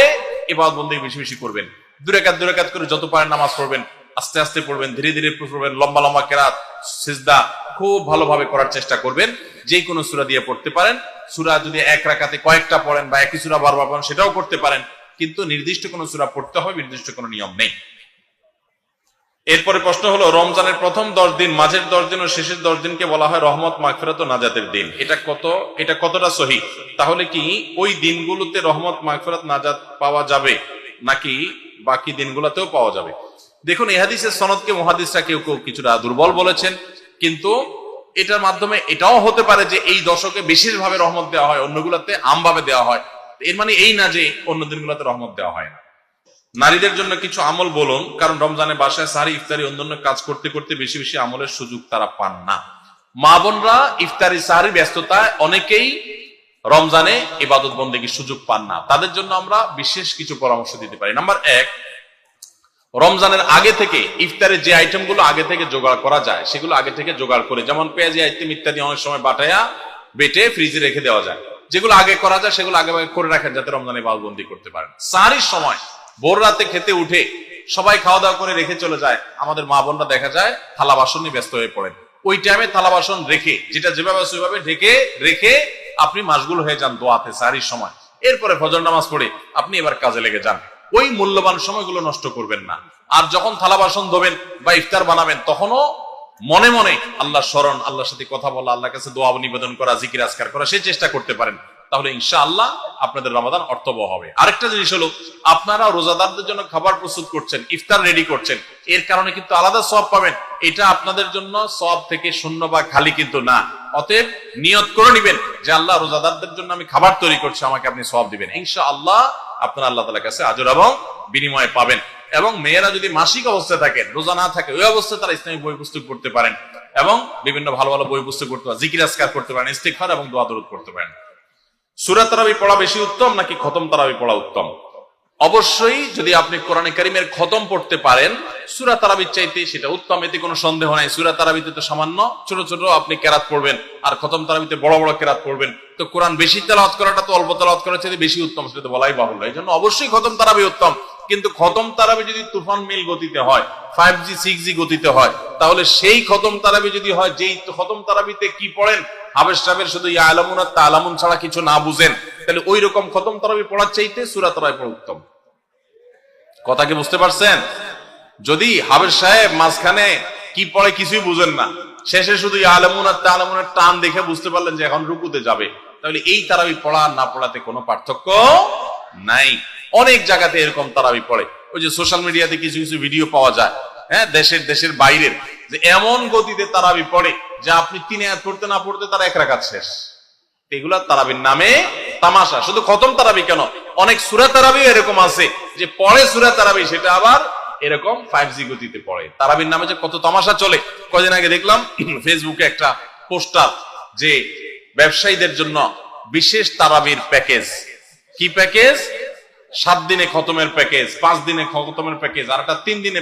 ইবাদত বন্দেগী বেশি বেশি করবেন। 2 রাকাত করে যত পারেন নামাজ পড়বেন, আস্তে আস্তে পড়বেন, ধীরে ধীরে পড়বেন, লম্বা লম্বা কেরাত সিজদা খুব ভালোভাবে করার চেষ্টা করবেন। যে কোনো সূরা দিয়ে পড়তে পারেন। সূরা যদি 1 রাকাতে কয়েকটা পড়েন বা একই সূরা বারবার পড়েন সেটাও করতে পারেন, কিন্তু নির্দিষ্ট কোনো সূরা পড়তে হবে নির্দিষ্ট কোনো নিয়ম নেই। এরপরে প্রশ্ন হলো, রমজানের প্রথম 10 দিন, মাঝের 10 দিন ও শেষের 10 দিনকে বলা হয় রহমত, মাগফিরাত ও নাজাতের দিন। এটা কতটা সহিহ? তাহলে কি ওই দিনগুলোতে রহমত, মাগফিরাত, নাজাত পাওয়া যাবে নাকি বাকি দিনগুলোতেও পাওয়া যাবে? দেখুন, এই হাদিসের সনদকে মুহাদ্দিসরা কেউ কিছুটা দুর্বল বলেছেন, কিন্তু এটার মাধ্যমে এটাও হতে পারে যে এই দশকে বিশেষভাবে রহমত দেওয়া হয়, অন্যগুলোতে আমভাবে দেওয়া হয়। এর মানে এই না যে অন্য দিনগুলোতে রহমত দেওয়া হয় না। নারীদের জন্য কিছু আমল বলুন, কারণ রমজানে বাসায় সাহারি, ইফতারি, অন্যান্য কাজ করতে করতে বেশি বেশি আমলের সুযোগ তারা পান না। মা বোনরা ইফতারি সাহারি ব্যস্ততায় অনেকেই রমজানে ইবাদত বন্দেগীর সুযোগ পান না, তাদের জন্য আমরা বিশেষ কিছু পরামর্শ দিতে পারি। নাম্বার 1, রমজানের আগে থেকে ইফতারের যে আইটেমগুলো আগে থেকে জোগাড় করা যায় সেগুলো আগে থেকে জোগাড় করে, যেমন পেঁয়াজি আইটেম ইত্যাদি অনেক সময় বাটায়া বেটে ফ্রিজে রেখে দেওয়া যায়। যেগুলো আগে করা যায় সেগুলো আগে করে রাখেন যাতে রমজানে ইবাদতবন্দি করতে পারেন। সাহারির সময় ভোর রাতে খেতে উঠে সবাই খাওয়া দাওয়া করে রেখে চলে যায়, আমাদের মা বোনরা দেখা যায় থালা বাসন নিয়ে ব্যস্ত হয়ে পড়েন। ওই টাইমে থালা বাসন রেখে, যেটা যেভাবে সেভাবে ঢেকে রেখে আপনি মাশগুল হয়ে যান দোয়াতে সাহারির সময়। এরপরে ফজর নামাজ পড়ে আপনি এবার কাজে লেগে যান। ওই মূল্যবান সময়গুলো নষ্ট করবেন না। আর যখন থালা বাসন ধোবেন বা ইফতার বানাবেন তখনও মনে মনে আল্লাহ স্মরণ, আল্লাহর সাথে কথা বলা, আল্লাহর কাছে দোয়া নিবেদন করা, জিকির আজকার করা সেই চেষ্টা করতে পারেন। তাহলে ইনশাআল্লাহ আপনাদের রমাদান অর্থবহ হবে। আরেকটা জিনিস হলো, আপনারা রোজাদারদের জন্য খাবার প্রস্তুত করছেন, ইফতার রেডি করছেন, এর কারণে কিন্তু আলাদা সওয়াব পাবেন। এটা আপনাদের জন্য সওয়াব থেকে শূন্য বা খালি কিন্তু না। অতএব নিয়ত করে নেবেন যে আল্লাহ রোজাদারদের জন্য আমি খাবার তৈরি করছি, আমাকে আপনি সওয়াব দিবেন। ইনশাআল্লাহ আপনারা আল্লাহ তাআলার কাছে আজর এবং বিনিময় পাবেন। এবং মেয়েরা যদি মাসিক অবস্থায় থাকেন, রোজা না থাকে, ওই অবস্থায় তারা ইসলামিক বই পুস্তক পড়তে পারেন এবং বিভিন্ন ভালো ভালো বই পুস্তক করতে পারেন, জিকির আজকার করতে পারেন, ইস্তিগফার এবং দোয়া দরুদ করতে পারেন। সূরা তারাবি পড়া বেশি উত্তম নাকি খতম তারাবি পড়া উত্তম? অবশ্যই যদি আপনি কোরআনে কারীমের খতম পড়তে পারেন সূরা তারাবির চাইতে সেটা উত্তম, এতে কোনো সন্দেহ নাই। সূরা তারাবিতে তো সামান্য ছোট ছোট আপনি কেরাত পড়বেন, আর খতম তারাবিতে বড় বড় কেরাত পড়বেন। তো কোরআন বেশি তেলাওয়াত করাটা তো অল্প তেলাওয়াত করার চাইতে বেশি উত্তম, সেটা তো বলাই বাহুল্য। এই জন্য অবশ্যই খতম তারাবি উত্তম। কিন্তু খতম তারাবি যদি তুফান মিল গতিতে হয়, 5G 6G গতিতে হয়, তাহলে সেই খতম তারাবি যদি হয়, যেই খতম তারাবিতে কি পড়েন হাবেশ সাহেবের শুধু ইয়ালামুন আর তালামুন ছাড়া কিছু না বুঝেন, তাহলে ওই রকম খতম তারাবি পড়ার চাইতে সূরা তারাবি পড়া উত্তম। কথা কি বুঝতে পারছেন? যদি হাবেশ সাহেব মাঝখানে কি পড়ে কিছুই বুঝেন না, শেষে শুধু ইয়ালামুন আর তালামুনের টান দেখে বুঝতে পারলেন যে এখন রুকুতে যাবে, তাহলে এই তারাবি পড়া না পড়াতে কোনো পার্থক্য নাই। অনেক জায়গাতে এরকম তারাবি পড়ে, ওই যে সোশ্যাল মিডিয়াতে কিছু কিছু ভিডিও পাওয়া যায়, হ্যাঁ, দেশের বাইরের, যে এমন গতিতে তারাবি পড়ে যে আপনি 3 আয়াত পড়তে না পড়তে তারা 1 রাকাত শেষ। এগুলা তারাবির নামে তামাশা। শুধু খতম তারাবি কেন, অনেক সূরা তারাবি এরকম আছে যে পড়ে সূরা তারাবি, সেটা আবার এরকম 5G গতিতে পড়ে। তারাবির নামে যে কত তামাশা চলে। কয়দিন আগে দেখলাম ফেসবুকে একটা পোস্টার যে ব্যবসায়ীদের জন্য বিশেষ তারাবির প্যাকেজ। কি প্যাকেজ? 7 দিনে খতমের প্যাকেজ, 5 দিনে খতমের প্যাকেজ, আর একটা 3 দিনে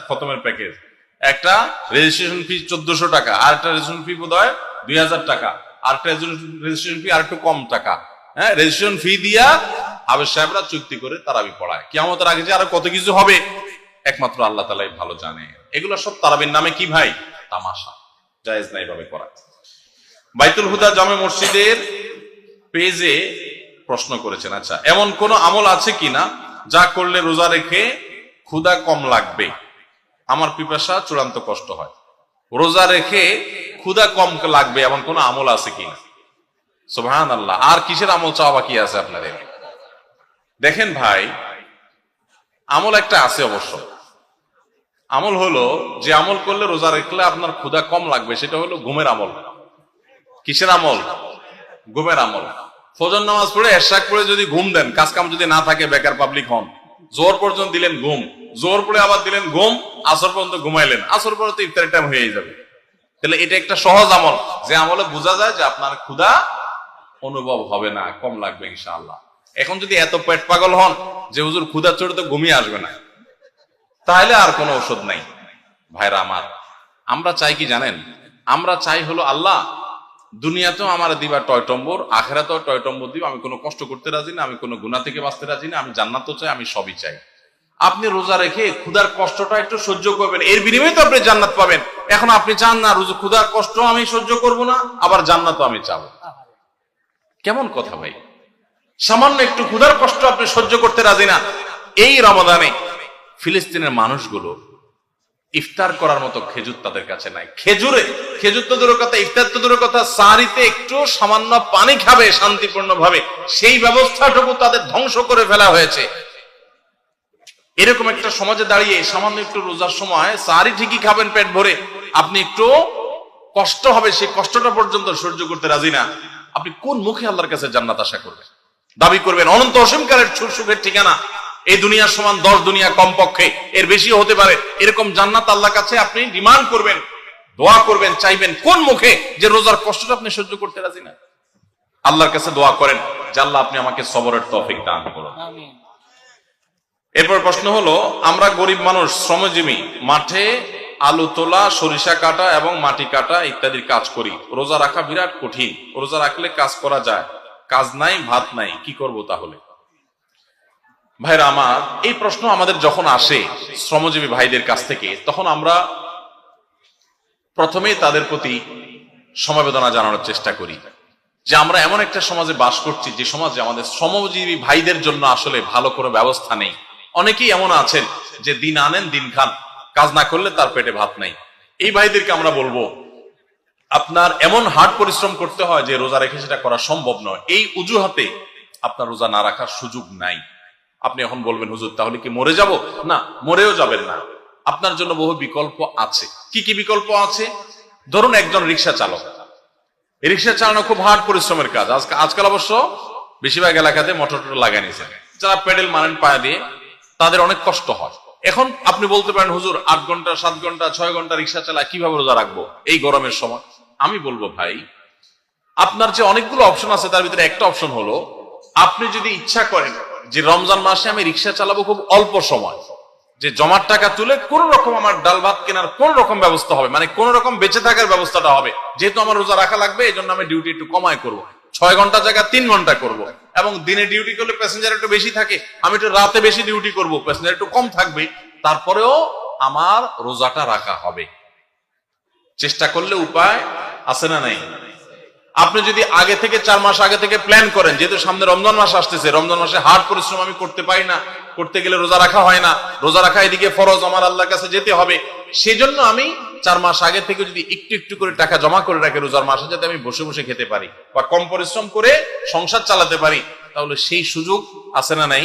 খতমের প্যাকেজ। একটা রেজিস্ট্রেশন ফি 1400 টাকা, আর একটা রেজিস্ট্রেশন ফি বোধহয় 2000 টাকা, আর একটা রেজিস্ট্রেশন ফি আর একটু কম টাকা। হ্যাঁ, রেজিস্ট্রেশন ফি দিয়া হাবেজ সাহেবরা চুক্তি করে তারাবি পড়ায়। কিয়ামতের আগে যে আরো কত কিছু হবে একমাত্র আল্লাহ তাআলাই ভালো জানে। এগুলো সব তারাবির নামে কি ভাই? তামাশা। জায়েজ নাই ভাবে করা। বাইতুল হুদা জামে মসজিদের পেজে প্রশ্ন করেছেন। আচ্ছা, এমন কোন আমল আছে কিনা যা করলে রোজা রেখে ক্ষুধা কম লাগবে? আমার পিপাসা চূড়ান্ত কষ্ট হয়, রোজা রেখে ক্ষুধা কম লাগবে এমন কোন আমল আছে কিনা? সুবহানাল্লাহ। আর কিসের আমল চাওয়া বাকি আছে আপনাদের? দেখেন ভাই, আমল একটা আছে অবশ্য। আমল হলো, যে আমল করলে রোজা রাখলে আপনার ক্ষুধা কম লাগবে, সেটা হলো ঘুমের আমল। কিসের আমল? ঘুমের আমল। ফজর নামাজ পড়ে এশাক পড়ে যদি ঘুম দেন, কাজ কাম যদি না থাকে, বেকার পাবলিক হন, জোহর পর্যন্ত দিলেন ঘুম, জোহর পড়ে আবার দিলেন ঘুম, আসর পর্যন্ত ঘুমাইলেন, আসর পরে তো ইফতারের টাইম হয়ে যাবে। তাহলে এটা একটা সহজ আমল, যে আমলে বোঝা যায় যে আপনার ক্ষুধা অনুভব হবে না, কম লাগবে ইনশাআল্লাহ। এখন যদি এত পেট পাগল হন যে হুজুর ক্ষুধা চড়ে তো ঘুমিয়ে আসবে না, তাহলে আর কোনো ওষুধ নাই। ভাইরা আমার, আমরা চাই কি জানেন? আমরা চাই হলো আল্লাহ দুনিয়াতেও আমার দিবা টয়টম্বর, আখেরাতেও টয়টম্বর দিব। আমি কোনো কষ্ট করতে রাজি না, আমি কোনো গুনাহ থেকে বাঁচতে রাজি না, আমি জান্নাতও চাই, আমি সবই চাই। আপনি রোজা রেখে ক্ষুধার কষ্টটা একটু সহ্য করবেন, এর বিনিময়ে তো আপনি জান্নাত পাবেন। এখন আপনি চান না রোজা ক্ষুধার কষ্ট আমি সহ্য করব না, আবার জান্নাতও আমি চাবো? কেমন কথা ভাই? সামান্য একটু ক্ষুধার কষ্ট আপনি সহ্য করতে রাজি না। এই রমাদানে ফিলিস্তিনের মানুষগুলো ইফতার করার মতো খেজুর তাদের কাছে নাই। খেজুর তো দূরের কথা, ইফতার তো দূরের কথা, সাহারিতে একটু সামান্য পানি খাবে শান্তিপূর্ণ ভাবে, সেই ব্যবস্থাটুকু তাদের ধ্বংস করে ফেলা হয়েছে। এরকম একটা সমাজে দাঁড়িয়ে সামান্য একটু রোজার সময় সাহারি ঠিকই খাবেন পেট ভরে, আপনি একটু কষ্ট হবে, সেই কষ্টটা পর্যন্ত সহ্য করতে রাজি না। আপনি কোন মুখে আল্লাহর কাছে জান্নাত আশা করবেন, দাবি করবেন? অনন্ত অসীমকালের সুখের ঠিকানা এই দুনিয়ার সমান 10 দুনিয়া কমপক্ষে, এর বেশিও হতে পারে, এরকম জান্নাত আল্লাহর কাছে আপনি ডিমান্ড করবেন, দোয়া করবেন, চাইবেন কোন মুখে? যে রোজার কষ্টটা আপনি সহ্য করতে রাজি না। আল্লাহর কাছে দোয়া করেন যে আল্লাহ আপনি আমাকে সবরের তৌফিক দান করুন। এরপর প্রশ্ন হলো, আমরা গরিব মানুষ, শ্রমজীবী, মাঠে আলু তোলা, সরিষা কাটা এবং মাটি কাটা ইত্যাদির কাজ করি। রোজা রাখা বিরাট কঠিন, রোজা রাখলে কাজ করা যায়, কাজ নাই ভাত নাই, কি করব তাহলে? ভাইরা আমার, এই প্রশ্ন আমাদের যখন আসে শ্রমজীবী ভাইদের কাছ থেকে, তখন আমরা প্রথমেই তাদের প্রতি সমবেদনা জানানোর চেষ্টা করি যে আমরা এমন একটা সমাজে বাস করছি যে সমাজে আমাদের শ্রমজীবী ভাইদের জন্য আসলে ভালো কোনো ব্যবস্থা নেই। অনেকেই এমন আছেন যে দিন আনেন দিন খান, কাজ না করলে তার পেটে ভাত নাই। এই ভাইদেরকে আমরা বলবো, আপনার এমন হার্ড পরিশ্রম করতে হয় যে রোজা রেখে সেটা করা সম্ভব নয়। এই অজুহাতে আপনার রোজা না রাখার সুযোগ নাই। আপনি এখন বলবেন, হুজুর তাহলে কি মরে যাব? না, মরেও যাবেন না। আপনার জন্য বহু বিকল্প আছে। কি কি বিকল্প আছে? ধরুন একজন রিক্সা চালক, রিক্সা চালানো খুব হার্ড পরিশ্রমের কাজ। আজকাল অবশ্য বেশিরভাগ এলাকাতে মোটর লাগাই নিয়েছে, যারা পেডেল মারেন পায়ে দিয়ে, তাদের অনেক কষ্ট হয়। এখন আপনি বলতে পারেন, হুজুর 8 ঘন্টা 7 ঘন্টা 6 ঘন্টা রিক্সা চালায় কিভাবে রোজা রাখবো এই গরমের সময়? আমি বলবো ভাই, আপনার যে অনেকগুলো অপশন আছে তার ভিতরে একটা অপশন হলো, আপনি যদি ইচ্ছা করেন যে রমজান মাসে আমি রিক্সা চালাবো খুব অল্প সময়, যে জমার টাকা তুলে কোন রকম আমার ডাল ভাত কেনার কোন রকম ব্যবস্থা হবে, মানে কোন রকম বেঁচে থাকার ব্যবস্থাটা হবে, যেহেতু আমার রোজা রাখা লাগবে এই জন্য আমি ডিউটি একটু কমায় করবো, 6 ঘন্টা জায়গা 3 ঘন্টা করব, এবং দিনে ডিউটি করলে প্যাসেঞ্জার একটু বেশি থাকে, আমি একটু রাতে বেশি ডিউটি করব, প্যাসেঞ্জার একটু কম থাকবে, তারপরেও আমার রোজাটা রাখা হবে। চেষ্টা করলে উপায় আছে না নাই? আপনি যদি আগে থেকে 4 মাস আগে থেকে প্ল্যান করেন, যেহেতু সামনে রমজান মাস আসতেছে, রমজান মাসে হার্ড পরিশ্রম আমি করতে পারি না, করতে গেলে রোজা রাখা হয় না, রোজা রাখা এদিকে ফরজ, আমার আল্লাহর কাছে যেতে হবে, সেজন্য আমি 4 মাস আগে থেকে যদি একটু একটু করে টাকা জমা করে রাখি রোজার মাসে, যাতে আমি বসে বসে খেতে পারি বা কম পরিশ্রম করে সংসার চালাতে পারি, তাহলে সেই সুযোগ আছে না নাই?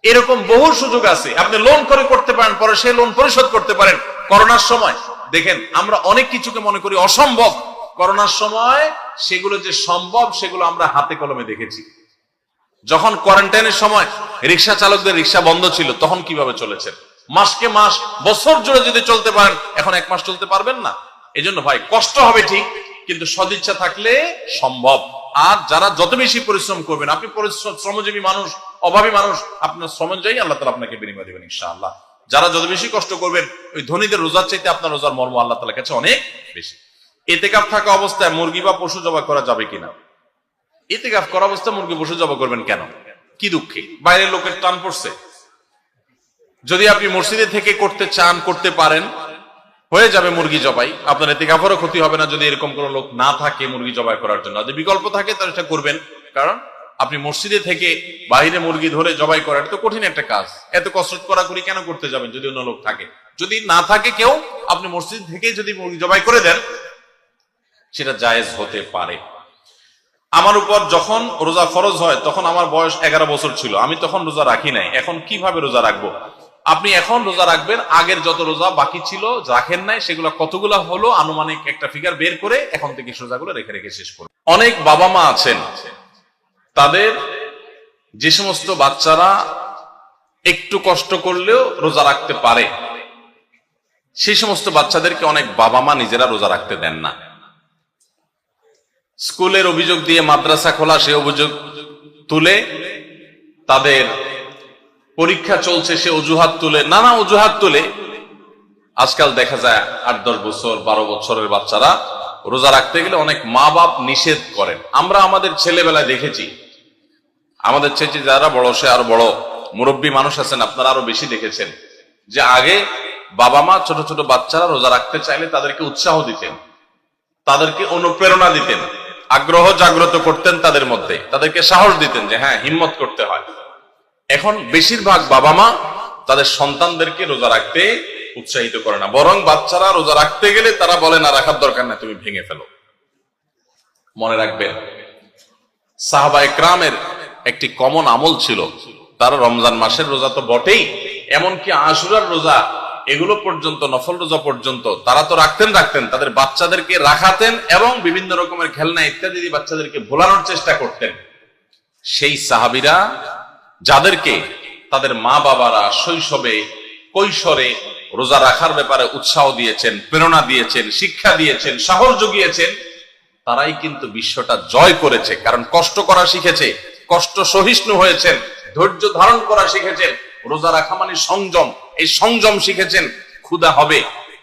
এরকম বহু সুযোগ আছে। আপনি লোন করে করতে পারেন, পরে সেই লোন পরিশোধ করতে পারেন। করোনার সময় দেখেন, আমরা অনেক কিছুকে মনে করি অসম্ভব, করোনার সময় সেগুলো যে সম্ভব সেগুলো আমরা হাতে কলমে দেখেছি। যখন কোয়ারেন্টাইনের সময় রিক্সা চালকদের রিক্সা বন্ধ ছিল, তখন কিভাবে চলেছেন? মাসকে মাস, বছর জুড়ে যদি চলতে পারেন, এখন 1 মাস চলতে পারবেন না। এজন্য ভাই কষ্ট হবে ঠিক, কিন্তু সদিচ্ছা থাকলে সম্ভব। আর যারা যত বেশি পরিশ্রম করবেন, আপনি শ্রমজীবী মানুষ, অভাবী মানুষ, আপনার শ্রম অনুযায়ী আল্লাহ তাআলা আপনাকে বিনিময় দিবেন ইনশাআল্লাহ। যারা যত বেশি কষ্ট করবেন, ওই ধনীদের রোজার চাইতে আপনার রোজার মর্ম আল্লাহ তাআলার কাছে অনেক বেশি। ইতিকাফ থাকা অবস্থায় মুরগি বা পশু জবাই করা যাবে কিনা? ইতিকাফ করা অবস্থায় মুরগি পশু জবাই করবেন কেন? কি দুঃখে? বাইরের লোকের টান পড়ছে? যদি আপনি মসজিদে থেকে করতে চান, করতে পারেন, হয়ে যাবে মুরগি জবাই, আপনার ইতিকাফেরও ক্ষতি হবে না, যদি এরকম কোনো লোক না থাকে মুরগি জবাই করার জন্য। যদি বিকল্প থাকে তাহলে এটা করবেন, কারণ আপনি মসজিদে থেকে বাইরে মুরগি ধরে জবাই করা এটা তো কঠিন একটা কাজ, এত কসরত করাকরি কেন করতে যাবেন যদি অন্য লোক থাকে? যদি না থাকে কেউ, আপনি মসজিদ থেকে যদি মুরগি জবাই করে দেন সেটা জায়েজ হতে পারে। আমার উপর যখন রোজা ফরজ হয় তখন আমার বয়স 11 বছর ছিল, আমি তখন রোজা রাখি নাই। এখন কিভাবে রোজা রাখবো? আপনি এখন রোজা রাখবেন, আগের যত রোজা বাকি ছিল রাখেন নাই সেগুলো কতগুলো হলো আনুমানিক একটা ফিগার বের করে এখন থেকে রোজাগুলো রেখে রেখে শেষ করুন। অনেক বাবা মা আছেন, তাদের যে সমস্ত বাচ্চারা একটু কষ্ট করলেও রোজা রাখতে পারে সেই সমস্ত বাচ্চাদেরকে অনেক বাবা মা নিজেরা রোজা রাখতে দেন না। স্কুলের অভিযোগ দিয়ে মাদ্রাসা খোলা সে অভিযোগ তুলে, তাদের পরীক্ষা চলছে সে অজুহাত তুলে, নানা অজুহাত তুলে আজকাল দেখা যায় 8-10 বছর 12 বছরের বাচ্চারা রোজা রাখতে গেলে অনেক মা বাপ নিষেধ করেন। আমরা আমাদের ছেলেবেলায় দেখেছি, আমাদের চেয়ে যারা বড় সে আরো বড় মুরব্বী মানুষ আছেন আপনারা আরো বেশি দেখেছেন, যে আগে বাবা মা ছোট ছোট বাচ্চারা রোজা রাখতে চাইলে তাদেরকে উৎসাহ দিতেন, তাদেরকে অনুপ্রেরণা দিতেন, আগ্রহ জাগ্রত করতেন তাদের মধ্যে, তাদেরকে সাহস দিতেন যে হ্যাঁ হিম্মত করতে হয়। এখন বেশিরভাগ বাবা মা তাদের সন্তানদেরকে রোজা রাখতে উৎসাহিত করে না, বরং বাচ্চারা রোজা রাখতে গেলে তারা বলে না রাখার দরকার না, তুমি ভেঙে ফেলো। মনে রাখবেন সাহাবা ইকরামের একটি কমন আমল ছিল, তারা রমজান মাসের রোজা তো বটেই, এমনকি আশুরার রোজা এগুলো পর্যন্ত, নফল রোজা পর্যন্ত তারা তো রাখতেন, তাদের বাচ্চাদেরকে রাখাতেন এবং বিভিন্ন রকমের খেলনা ইত্যাদি দিয়ে বাচ্চাদেরকে ভোলানোর চেষ্টা করতেন। সেই সাহাবীরা যাদেরকে তাদের মা বাবারা শৈশবে কৈশোরে রোজা রাখার ব্যাপারে উৎসাহ দিয়েছেন, প্রেরণা দিয়েছেন, শিক্ষা দিয়েছেন, সাহস জুগিয়েছেন, তারাই কিন্তু বিশ্বটা জয় করেছে। কারণ কষ্ট করা শিখেছে, কষ্ট সহিষ্ণু হয়েছেন, ধৈর্য ধারণ করা শিখেছেন। রোজা রাখা মানে সংযম, এই সংযম শিখেছেন। ক্ষুধা হবে,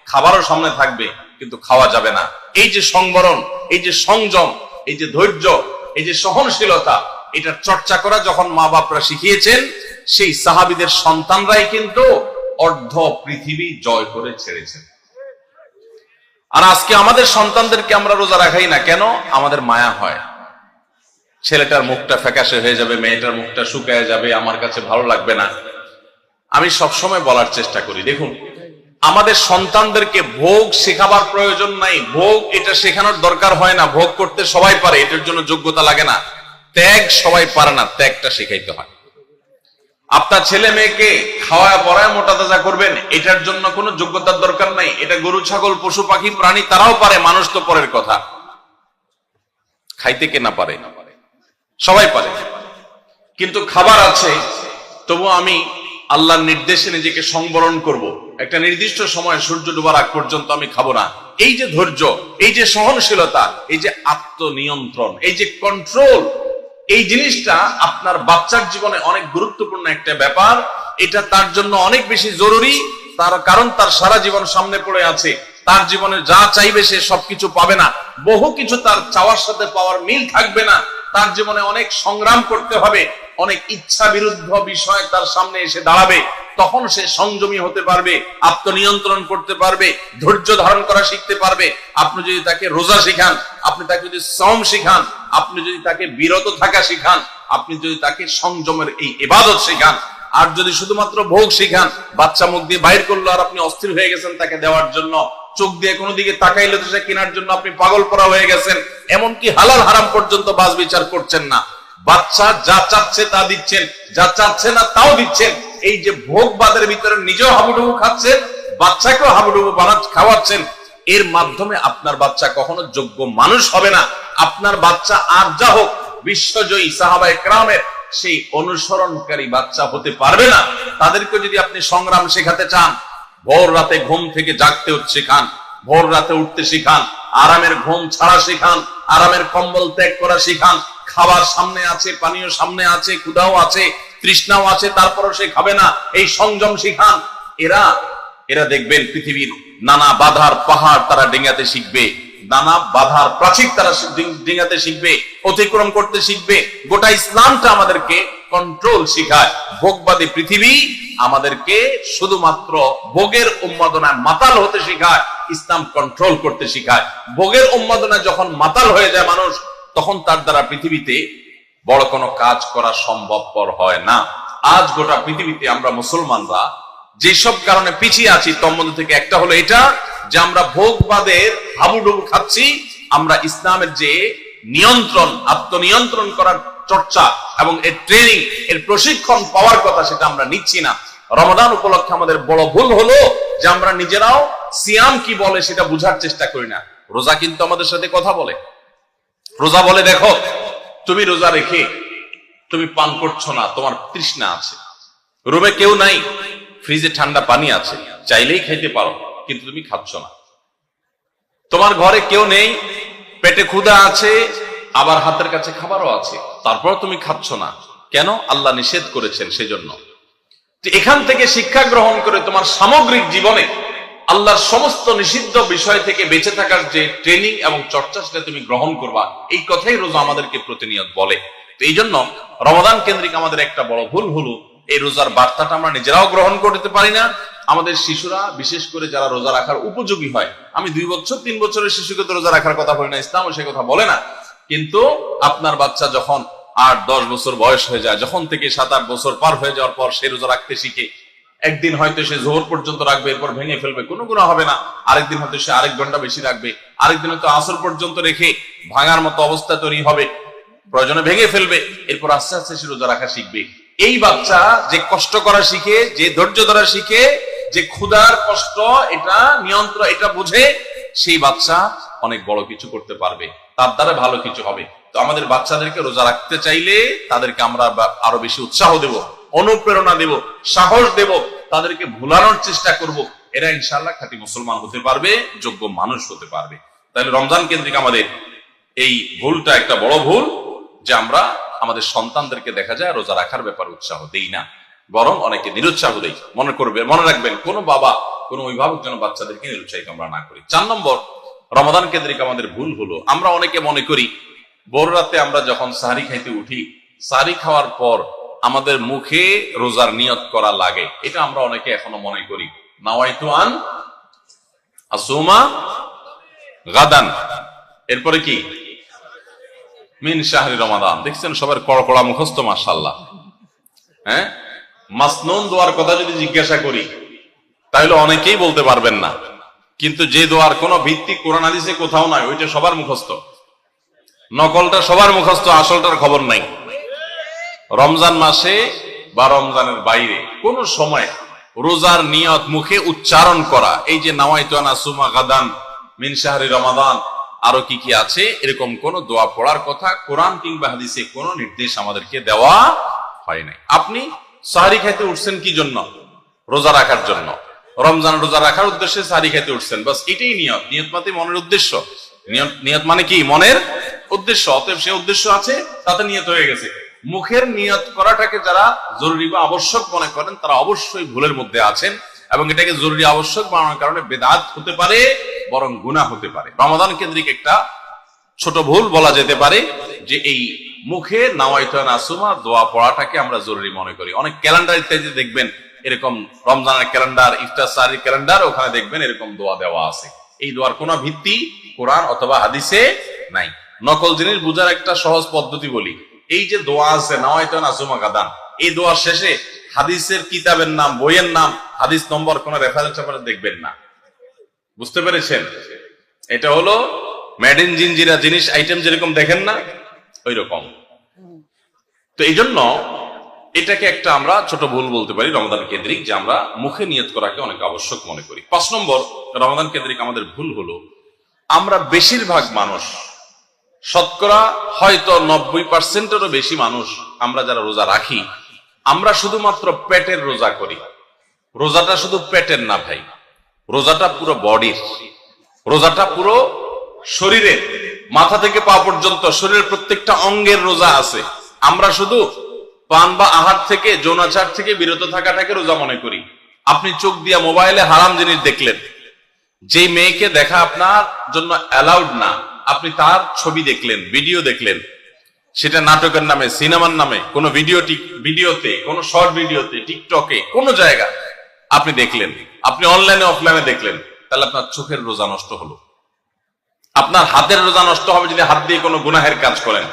খাবারও সামনে থাকবে কিন্তু খাওয়া যাবে না। এই যে সংবরণ, এই যে সংযম, এই যে ধৈর্য, এই যে সহনশীলতা, এটা চর্চা করা যখন মা বাপরা শিখিয়েছেন, সেই সাহাবীদের সন্তানরাই কিন্তু অর্ধ পৃথিবী জয় করে ছেড়েছেন। আর আজকে আমাদের সন্তানদেরকে আমরা রোজা রাখাই না কেন? আমাদের মায়া হয়, ছেলেটার মুখটা ফ্যাকাশে হয়ে যাবে, মেয়েটার মুখটা শুকায় যাবে, আমার কাছে ভালো লাগবে না। আমি সবসময় বলার চেষ্টা করি, দেখুন আমাদের সন্তানদেরকে ভোগ শেখাবার প্রয়োজন নাই, ভোগ এটা শেখানোর দরকার হয় না। ভোগ করতে সবাই পারে, এটার জন্য যোগ্যতা লাগে না। ত্যাগ সবাই পারে না, ত্যাগটা শেখাইতে হয়। আপনার ছেলে মেয়েকে খাওয়ায় পড়ায় মোটা তাজা করবেন, এটার জন্য কোনো যোগ্যতার দরকার নাই। এটা গরু ছাগল পশু পাখি প্রাণী তারাও পারে, মানুষ তো পরের কথা। খাইতে কে না পারে? সবাই পারে। কিন্তু খাবার আছে, তবু আমি আল্লাহর নির্দেশে নিজেকে সংবরণ করব। একটা নির্দিষ্ট সময় সূর্য ডোবার আগ পর্যন্ত আমি খাবো না। এই যে ধৈর্য, এই যে সহনশীলতা, এই যে আত্মনিয়ন্ত্রণ, এই যে কন্ট্রোল, এই জিনিসটা আপনার বাচ্চার জীবনে অনেক গুরুত্বপূর্ণ একটা ব্যাপার। এটা তার জন্য অনেক বেশি জরুরি, তার কারণ তার সারা জীবন সামনে পড়ে আছে। তার জীবনে যা চাইবে সে সবকিছু পাবে না, বহু কিছু তার চাওয়ার সাথে পাওয়ার মিল থাকবে না। তার জীবনে অনেক সংগ্রাম করতে হবে, অনেক ইচ্ছা বিরুদ্ধ বিষয় তার সামনে এসে দাঁড়াবে। তখন সে সংযমী হতে পারবে, আত্মনিয়ন্ত্রণ করতে পারবে, ধৈর্য ধারণ করা শিখতে পারবে। আপনি যদি তাকে রোজা শিখান, আপনি তাকে যদি শ্রম শিখান, আপনি যদি তাকে বিরত থাকা শিখান, আপনি যদি তাকে সংযমের এই ইবাদত শিখান, আর যদি শুধুমাত্র ভোগ শিখান, বাচ্চা মুখ দিয়ে বাইর করলো আর আপনি অস্থির হয়ে গেছেন তাকে দেওয়ার জন্য, চোখ দিয়ে কোনো দিকে তাকাইলে তো সে কেনার জন্য আপনি পাগল পড়া হয়ে গেছেন, এমনকি হালাল হারাম পর্যন্ত বাজ বিচার করছেন না। বাচ্চা যা চাচ্ছে তা দিচ্ছেন, যা চাচ্ছে না তাও দিচ্ছেন। এই যে ভোগবাদের ভিতরে নিজেও হাবুডুবু খাচ্ছেন, বাচ্চাকেও হাবুডুবু খাওয়াচ্ছেন, এর মাধ্যমে আপনার বাচ্চা কখনো যোগ্য মানুষ হবে না। আপনার বাচ্চা আর যা হোক বিশ্বজয়ী সাহাবায়ে কেরামের সেই অনুসরণকারী বাচ্চা হতে পারবে না। তাদেরকে যদি আপনি সংগ্রাম শেখাতে চান, ভোর রাতে ঘুম থেকে জাগতে শেখান, ভোর রাতে উঠতে শিখান, আরামের ঘুম ছাড়া শিখান, আরামের কম্বল ত্যাগ করা শিখান। খাবার সামনে আছে, পানীয় সামনে আছে, ক্ষুধাও আছে, তৃষ্ণাও আছে, তারপরও সে খাবে না, এই সংযম শিখান। এরা দেখবেন পৃথিবীর নানা বাধার পাহাড় তারা ডিঙাতে শিখবে, নানা বাধার প্রাচীর তারা ডিঙাতে শিখবে, অতিক্রম করতে শিখবে। গোটা ইসলামটা আমাদেরকে কন্ট্রোল শিখায়। ভোগবাদী পৃথিবী আমাদেরকে শুধুমাত্র ভোগের উন্মাদনায় মাতাল হতে শিখায়, ইসলাম কন্ট্রোল করতে শিখায়। ভোগের উন্মাদনায় যখন মাতাল হয়ে যায় মানুষ, তখন তার দ্বারা পৃথিবীতে বড় কোনো কাজ করা সম্ভবপর হয় না। আজ গোটা পৃথিবীতে আমরা মুসলমানরা যেসব কারণে পিছিয়ে আছি তোর মধ্যে থেকে একটা হলো এটা যে আমরা ভোগবাদের হাবুডুবু খাচ্ছি। আমরা ইসলামের যে নিয়ন্ত্রণ, আত্মনিয়ন্ত্রণ করার চর্চা এবং এর ট্রেনিং, এর প্রশিক্ষণ পাওয়ার কথা সেটা আমরা নিচ্ছি না। রমাদান উপলক্ষে আমাদের বড় ভুল হলো যে আমরা নিজেরাও সিয়াম কি বলে সেটা বুঝার চেষ্টা করি না। রোজা কিন্তু আমাদের সাথে কথা বলে। রোজা বলে, দেখো তুমি রোজা রেখে তুমি পান করছো না, তোমার তৃষ্ণা আছে, রুমে কেউ নাই, ফ্রিজে ঠান্ডা পানি আছে, চাইলেই খাইতে পারো কিন্তু তুমি খাচ্ছ না। তোমার ঘরে কেউ নেই, পেটে ক্ষুধা আছে, আবার হাতের কাছে খাবারও আছে, তারপর তুমি খাচ্ছ না কেন? আল্লাহ নিষেধ করেছেন সেজন্য। এখান থেকে শিক্ষা গ্রহণ করে তোমার সামগ্রিক জীবনে আল্লাহর সমস্ত নিষিদ্ধ বিষয় থেকে বেঁচে থাকার যে ট্রেনিং এবং চর্চা সেটা তুমি গ্রহণ করবা, এই কথাই রোজা আমাদেরকে প্রতিনিয়ত বলে। তো এই জন্য রমাদান কেন্দ্রিক আমাদের একটা বড় ভুল হলো এই রোজার বার্তাটা আমরা নিজেরাও গ্রহণ করতে পারি না। আমাদের শিশুরা, বিশেষ করে যারা রোজা রাখার উপযোগী হয়, আমি 2 বছর 3 বছরের শিশুকে তো রোজা রাখার কথা বলি না, ইসলামও সে কথা বলে না, কিন্তু আপনার বাচ্চা যখন 8-10 বছর বয়স হয়ে যায়, যখন থেকে 7-8 বছর পার হয়ে যাওয়ার পর সে রোজা রাখতে শিখে, একদিন হয়তো সে জোহর পর্যন্ত রাখবে, এরপর ভেঙে ফেলবে, কোনো গুনাহ হবে না। আরেকদিন হয়তো সে আরেক ঘন্টা বেশি রাখবে, আরেকদিন হয়তো আসর পর্যন্ত রেখে ভাঙার মতো অবস্থা তৈরি হবে, প্রয়োজনে ভেঙে ফেলবে, এরপর আস্তে আস্তে সে রোজা রাখা শিখবে। এই বাচ্চা যে কষ্ট করা শিখে, যে ধৈর্য ধরা শিখে, যে ক্ষুধার কষ্ট এটা নিয়ন্ত্রণ এটা বুঝে, সেই বাচ্চা অনেক বড় কিছু করতে পারবে, তার দ্বারা ভালো কিছু হবে। তো আমাদের বাচ্চাদেরকে রোজা রাখতে চাইলে তাদেরকে আমরা আরো বেশি উৎসাহ দেব, অনুপ্রেরণা দেব, সাহস দেব, তাদেরকে ভুলানোর চেষ্টা করব। এরা ইনশাআল্লাহ খাঁটি মুসলমান হতে পারবে, যোগ্য মানুষ হতে পারবে। তাহলে রমজান কেন্দ্রিক আমাদের এই ভুলটা একটা বড় ভুল যে আমরা আমাদের সন্তানদেরকে দেখা যায় রোজা রাখার ব্যাপারে উৎসাহ দেই না, বরং অনেকে নিরুৎসাহ দেই। মনে রাখবেন, কোন বাবা, কোন অভিভাবক যেন বাচ্চাদেরকে নিরুৎসাহিত আমরা না করি। 4 নম্বর রমাদান কেন্দ্রিক আমাদের ভুল হলো আমরা অনেকে মনে করি ভোর রাতে আমরা যখন সাহরি খাইতে উঠি, সাহরি খাওয়ার পর আমাদের মুখে রোজার নিয়ত করা লাগে। এটা আমরা অনেকে এখনো মনে করি, নাওয়াইতু আন আসুমা গাদান, এরপরে কি মিন শাহরি রমাদান। দেখছেন সবার কড়কড়া মুখস্থ, মাশাআল্লাহ। হ্যাঁ, মাসনুন দোয়ার কথা যদি জিজ্ঞাসা করি তাহলে অনেকেই বলতে পারবেন না, কিন্তু যে দোয়ার কোনো ভিত্তি কোরআন হাদিসে কোথাও নাই, ওইটা সবার মুখস্থ। নকলটা সবার মুখস্থ, আসলটার খবর নাই। রমজান মাসে বা রমজানের বাইরে কোন সময় রোজার নিয়ত মুখে উচ্চারণ করা, এই যে নাওয়াইতু আন আসুমা গাদান মিন শাহরি রমাদান, আরো কি কি আছে, এরকম কোন দোয়া পড়ার কথা কোরআন কিংবা হাদিসে কোন নির্দেশ আমাদেরকে দেওয়া হয় নাই। আপনি সাহরি খাইতে উঠছেন কি জন্য? রোজা রাখার জন্য। রমজান রোজা রাখার উদ্দেশ্যে সাহরি খাইতে উঠছেন, বাস এটাই নিয়ত। নিয়ত মানে মনের উদ্দেশ্য, নিয়ত মানে কি? মনের উদ্দেশ্য। অতএব সে উদ্দেশ্য আছে, তাতে নিয়ত হয়ে গেছে। মুখের নিয়ত করাটাকে যারা জরুরি বা আবশ্যক মনে করেন তারা অবশ্যই ভুলের মধ্যে আছেন, এবং এটাকে জরুরি আবশ্যক বানানোর কারণে বেদাত হতে পারে, বরং গুনাহ হতে পারে। রমাদান কেন্দ্রিক একটা ছোট ভুল বলা যেতে পারে যে এই মুখে নাওয়াইতু আন আসুমা দোয়া পড়াটাকে আমরা জরুরি মনে করি। অনেক ক্যালেন্ডার ইত্যাদি দেখবেন এরকম, রমজানের ক্যালেন্ডার, ইফতার সাহরির ক্যালেন্ডার, ওখানে দেখবেন এরকম দোয়া দেওয়া আছে। এই দোয়ার কোনো ভিত্তি কোরআন অথবা হাদিসে নাই। নকল জিনিস বোঝার একটা সহজ পদ্ধতি বলি, এই যে দোয়া আছে নাওয়াইতু আন আসুমা গাদান, এই দোয়ার শেষে হাদিসের কিতাবের নাম, বইয়ের নাম, হাদিস নম্বর, কোন রেফারেন্স আপনারা দেখবেন না। বুঝতে পেরেছেন? এটা হলো মেড ইন জিনজিরা জিনিস আইটেম যেরকম দেখেন না, ওই রকম। তো এই জন্য এটাকে একটা আমরা ছোট ভুল বলতে পারি রমাদান কেন্দ্রিক, যে আমরা মুখে নিয়ত করাকে অনেক আবশ্যক মনে করি। 5 নম্বর রমাদান কেন্দ্রিক আমাদের ভুল হলো আমরা বেশিরভাগ মানুষ, শতকরা হয়তো 90%-এরও বেশি মানুষ আমরা যারা রোজা রাখি, আমরা শুধুমাত্র পেটের রোজা করি। রোজাটা শুধু পেটের না ভাই, রোজাটা পুরো বডির, রোজাটা পুরো শরীরের, মাথা থেকে পা পর্যন্ত শরীরের প্রত্যেকটা অঙ্গের রোজা আছে। আমরা শুধু পান বা আহার থেকে, যৌনাচার থেকে বিরত থাকাটাকে রোজা মনে করি। আপনি চোখ দিয়া মোবাইলে হারাম জিনিস দেখলেন, যেই মেয়েকে দেখা আপনার জন্য অ্যালাউড না, আপনি তার ছবি দেখলেন, ভিডিও দেখলেন, সেটা নাটকের নামে, সিনেমার নামে, কোন ভিডিওতে, কোন শর্ট ভিডিওতে, টিকটকে, কোন জায়গা আপনি দেখলেন, আপনি অনলাইনে অফলাইনে দেখলেন, তাহলে আপনার চোখের রোজা নষ্ট হলো। আপনার হাতের রোজা নষ্ট হবে যদি হাত দিয়ে কোনো গুনাহের কাজ করেন।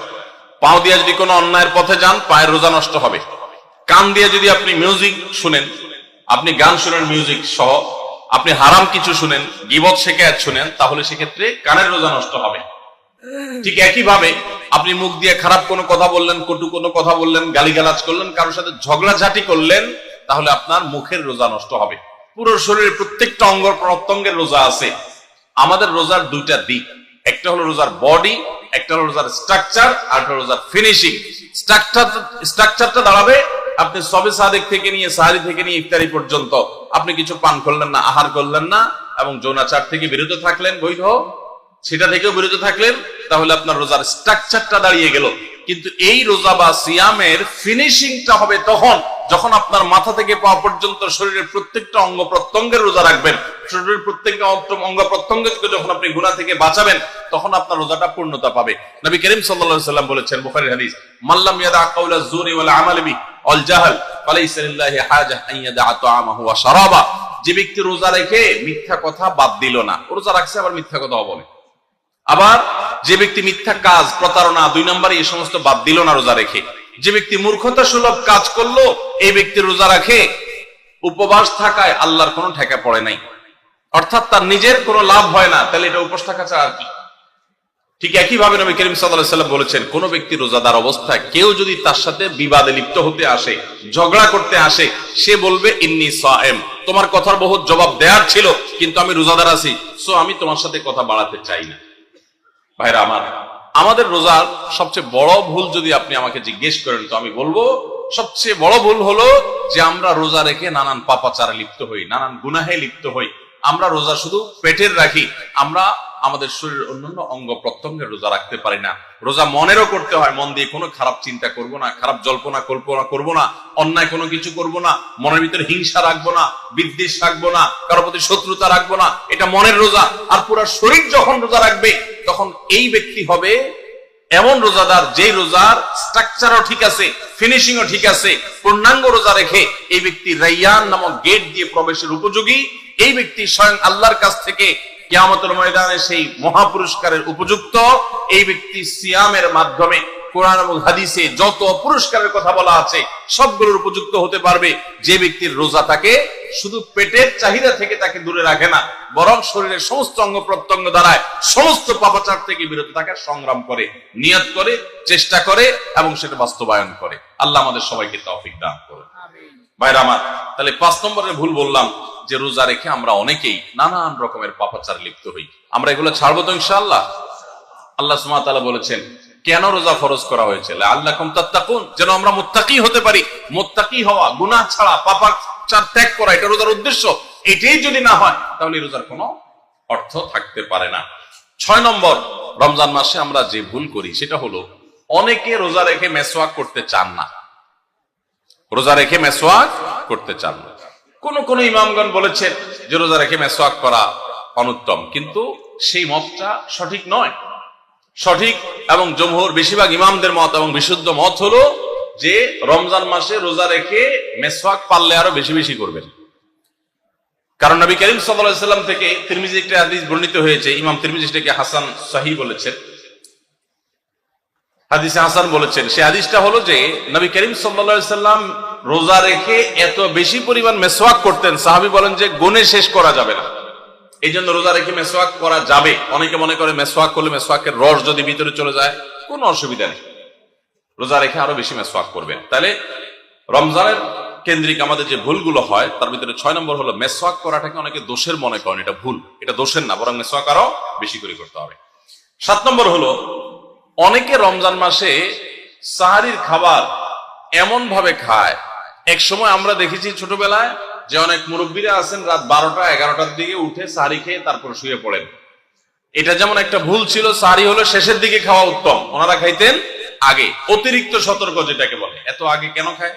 পাও দিয়ে যদি কোনো অন্যায়ের পথে যান, পায়ের রোজা নষ্ট হবে। কান দিয়ে যদি আপনি মিউজিক শুনেন, আপনি গান শুনেন মিউজিক সহ, আপনি হারাম কিছু শুনেন, গীবত শিকায়াত শুনেন, তাহলে সেক্ষেত্রে কানের রোজা নষ্ট হবে। ঠিক একইভাবে আপনি মুখ দিয়ে খারাপ কোনো কথা বললেন, কটু কোনো কথা বললেন, গালিগালাজ করলেন, কারোর সাথে ঝগড়াঝাটি করলেন, তাহলে আপনার মুখের রোজা নষ্ট হবে। পুরো শরীরের প্রত্যেকটা অঙ্গ প্রত্যঙ্গের রোজা আছে। আমাদের রোজার দুইটা দিক, একটা হলো রোজার বডি, একটা হলো রোজার স্ট্রাকচার, আর একটা রোজার ফিনিশিং। স্ট্রাকচারটা দাঁড়াবে আপনি সবে সাদেক থেকে নিয়ে সাহারি থেকে নিয়ে ইফতারি পর্যন্ত আপনি কিছু পান করলেন না, আহার করলেন না, এবং যৌনাচার থেকে বিরত থাকলেন, বৈধ সেটা থেকেও বিরত থাকলেন, তাহলে আপনার রোজার স্ট্রাকচারটা দাঁড়িয়ে গেল। কিন্তু এই রোজা বা সিয়ামের ফিনিশিংটা হবে তখন যখন আপনার মাথা থেকে পা পর্যন্ত শরীরের প্রত্যেকটা অঙ্গ প্রত্যঙ্গের রোজা রাখবেন। শরীরের প্রত্যেকটা অঙ্গ প্রত্যঙ্গকে যখন আপনি গুনাহ থেকে বাঁচাবেন, তখন আপনার রোজাটা পূর্ণতা পাবে। নবী করিম সাল্লাল্লাহু আলাইহি সাল্লাম বলেছেন, বুখারীর হাদিস, মাল্লাম ইয়াদা কাওলা যুরি ওয়াল আমাল বি ওয়াল জাহল ফালাইসা লিল্লাহি হাজাহ আন ইয়াদা তাআমাহু ওয়া শারাবা। যে ব্যক্তি রোজা রেখে মিথ্যা কথা বাদ দিল না, রোজা রাখছে আবার মিথ্যা কথা বলে। আবার যে ব্যক্তি মিথ্যা কাজ, প্রতারণা, 2 নম্বরে এই সমস্ত বাদ দিল না রোজা রেখে, যে ব্যক্তি মূর্খতা সুলভ কাজ করলো, এই ব্যক্তি রোজা রাখে উপবাস থাকায় আল্লাহর কোনো ঠেকা পড়ে নাই, অর্থাৎ তার নিজের কোনো লাভ হয় না, তাহলে এটা উপবাস থাকা ছাড়া আর কি। ঠিক একইভাবে নবী করিম সাল্লাল্লাহু আলাইহি সাল্লাম বলেছেন, কোন ব্যক্তি রোজাদার অবস্থায় কেউ যদি তার সাথে বিবাদে লিপ্ত হতে আসে, ঝগড়া করতে আসে, সে বলবে ইন্নী সায়েম, তোমার কথার বহুত জবাব দেওয়ার ছিল, কিন্তু আমি রোজাদার আছি, সো আমি তোমার সাথে কথা বাড়াতে চাই না। ভাইরা আমার, আমাদের রোজার সবচেয়ে বড় ভুল যদি আপনি আমাকে জিজ্ঞেস করেন, তো আমি বলবো সবচেয়ে বড় ভুল হলো যে আমরা রোজা রেখে নানান পাপাচারে লিপ্ত হই, নানান গুনাহে লিপ্ত হই। আমরা রোজা শুধু পেটের রাখি, আমরা আমাদের শরীরের অন্যান্য অঙ্গ প্রত্যঙ্গের রোজা রাখতে পারি না। রোজা মনেরও করতে হয়, মন দিয়ে কোনো খারাপ চিন্তা করব না, খারাপ জল্পনা কল্পনা করব না, অন্যায় কোনো কিছু করব না, মনের ভিতরে হিংসা রাখবো না, বিদ্বেষ রাখবো না, কারোর প্রতি শত্রুতা রাখবো না, এটা মনের রোজা। আর পুরো শরীর যখন রোজা রাখবে, তখন এই ব্যক্তি হবে এমন রোজাদার যে রোজার স্ট্রাকচারও ঠিক আছে, ফিনিশিংও ঠিক আছে, পূর্ণাঙ্গ রোজা রেখে এই ব্যক্তি রাইয়ান নামক গেট দিয়ে প্রবেশের উপযোগী। এই ব্যক্তি স্বয়ং আল্লাহর কাছ থেকে কিয়ামতের ময়দানে সেই মহাপুরস্কারের উপযুক্ত। এই ব্যক্তি সিয়ামের মাধ্যমে কোরআন এবং হাদিসে যত পুরস্কারের কথা বলা আছে সবগুলোর উপযুক্ত হতে পারবে। যে ব্যক্তির রোজা তাকে শুধু পেটের চাহিদা থেকে তাকে দূরে রাখে না, বরং শরীরের সমস্ত অঙ্গ প্রত্যঙ্গ দ্বারায় সমস্ত পাপাচার থেকে বিরত থাকার সংগ্রাম করে, নিয়ত করে, চেষ্টা করে এবং সেটা বাস্তবায়ন করে। আল্লাহ আমাদের সবাইকে তৌফিক দান করুন। ভাইরা আমার, তাহলে 5 নম্বরের ভুল বললাম যে রোজা রেখে আমরা অনেকেই নানান রকমের পাপাচার লিপ্ত হই। আমরা এগুলো ছাড়বো তো ইনশাআল্লাহ। আল্লাহ সুবহানাহু ওয়া তাআলা বলেছেন, কেন রোজা ফরজ করা হয়েছে? লাআল্লাকুম তাত্তাকুন, যেন আমরা মুত্তাকি হতে পারি। মুত্তাকি হওয়া, গুনাহ ছাড়া, পাপাচার ত্যাগ করা, এটা রোজার উদ্দেশ্য। এটাই যদি না হয়, তাহলে রোজার কোনো অর্থ থাকতে পারে না। 6 নম্বর, রমজান মাসে আমরা যে ভুল করি সেটা হলো অনেকে রোজা রেখে মেসওয়াক করতে চান না। রোজা রেখে মেসওয়াক করতে চান না। কোন ইমামগণ বলেছেন যে রোজা রেখে মেসওয়াক করা অনুত্তম, কিন্তু সেই মতটা সঠিক নয়। সঠিক এবং জমহুর বেশিরভাগ ইমামদের মত এবং বিশুদ্ধ মত হলো যে রমজান মাসে রোজা রেখে মেসওয়াক পারলে আরো বেশি বেশি করবেন। কারণ নবী করিম সাল্লাল্লাহু আলাইহি সাল্লাম থেকে তিরমিজি একটা হাদিস বর্ণিত হয়েছে, ইমাম তিরমিজি এটাকে হাসান সহিহ বলেছেন, হাদিসে হাসান বলেছেন। সেই হাদিসটা হলো যে নবী করিম সাল্লাল্লাহু আলাইহি সাল্লাম রোজা রেখে এত বেশি পরিমাণ মেসওয়াক করতেন, সাহাবী বলেন যে গুণে শেষ করা যাবে না। এই জন্য রোজা রেখে মেসওয়াক করা যাবে। অনেকে মনে করে মেসওয়াক করলে মেসওয়াকের রস যদি ভিতরে চলে যায় কোনো অসুবিধা নেই, রোজা রেখে আরো বেশি মেসওয়াক করবেন। তাহলে রমজানের কেন্দ্রিক আমাদের যে ভুলগুলো হয় তার ভিতরে 6 নম্বর হলো মেসওয়াক করাটাকে অনেকে দোষের মনে করেন। এটা ভুল, এটা দোষের না, বরং মেসওয়াক আরো বেশি করে করতে হবে। 7 নম্বর হলো অনেকে রমজান মাসে সাহারির খাবার এমন ভাবে খায়। এক সময় আমরা দেখেছি ছোটবেলায় যে অনেক মুরব্বীরা আছেন রাত 12টা-11টার দিকে উঠে সাহারি খেয়ে তারপর শুয়ে পড়েন। এটা যেমন একটা ভুল ছিল, সাহারি হলো শেষের দিকে খাওয়া উত্তম, ওনারা খাইতেন আগে। অতিরিক্ত সতর্ক যেটাকে বলে। এত আগে কেন খায়?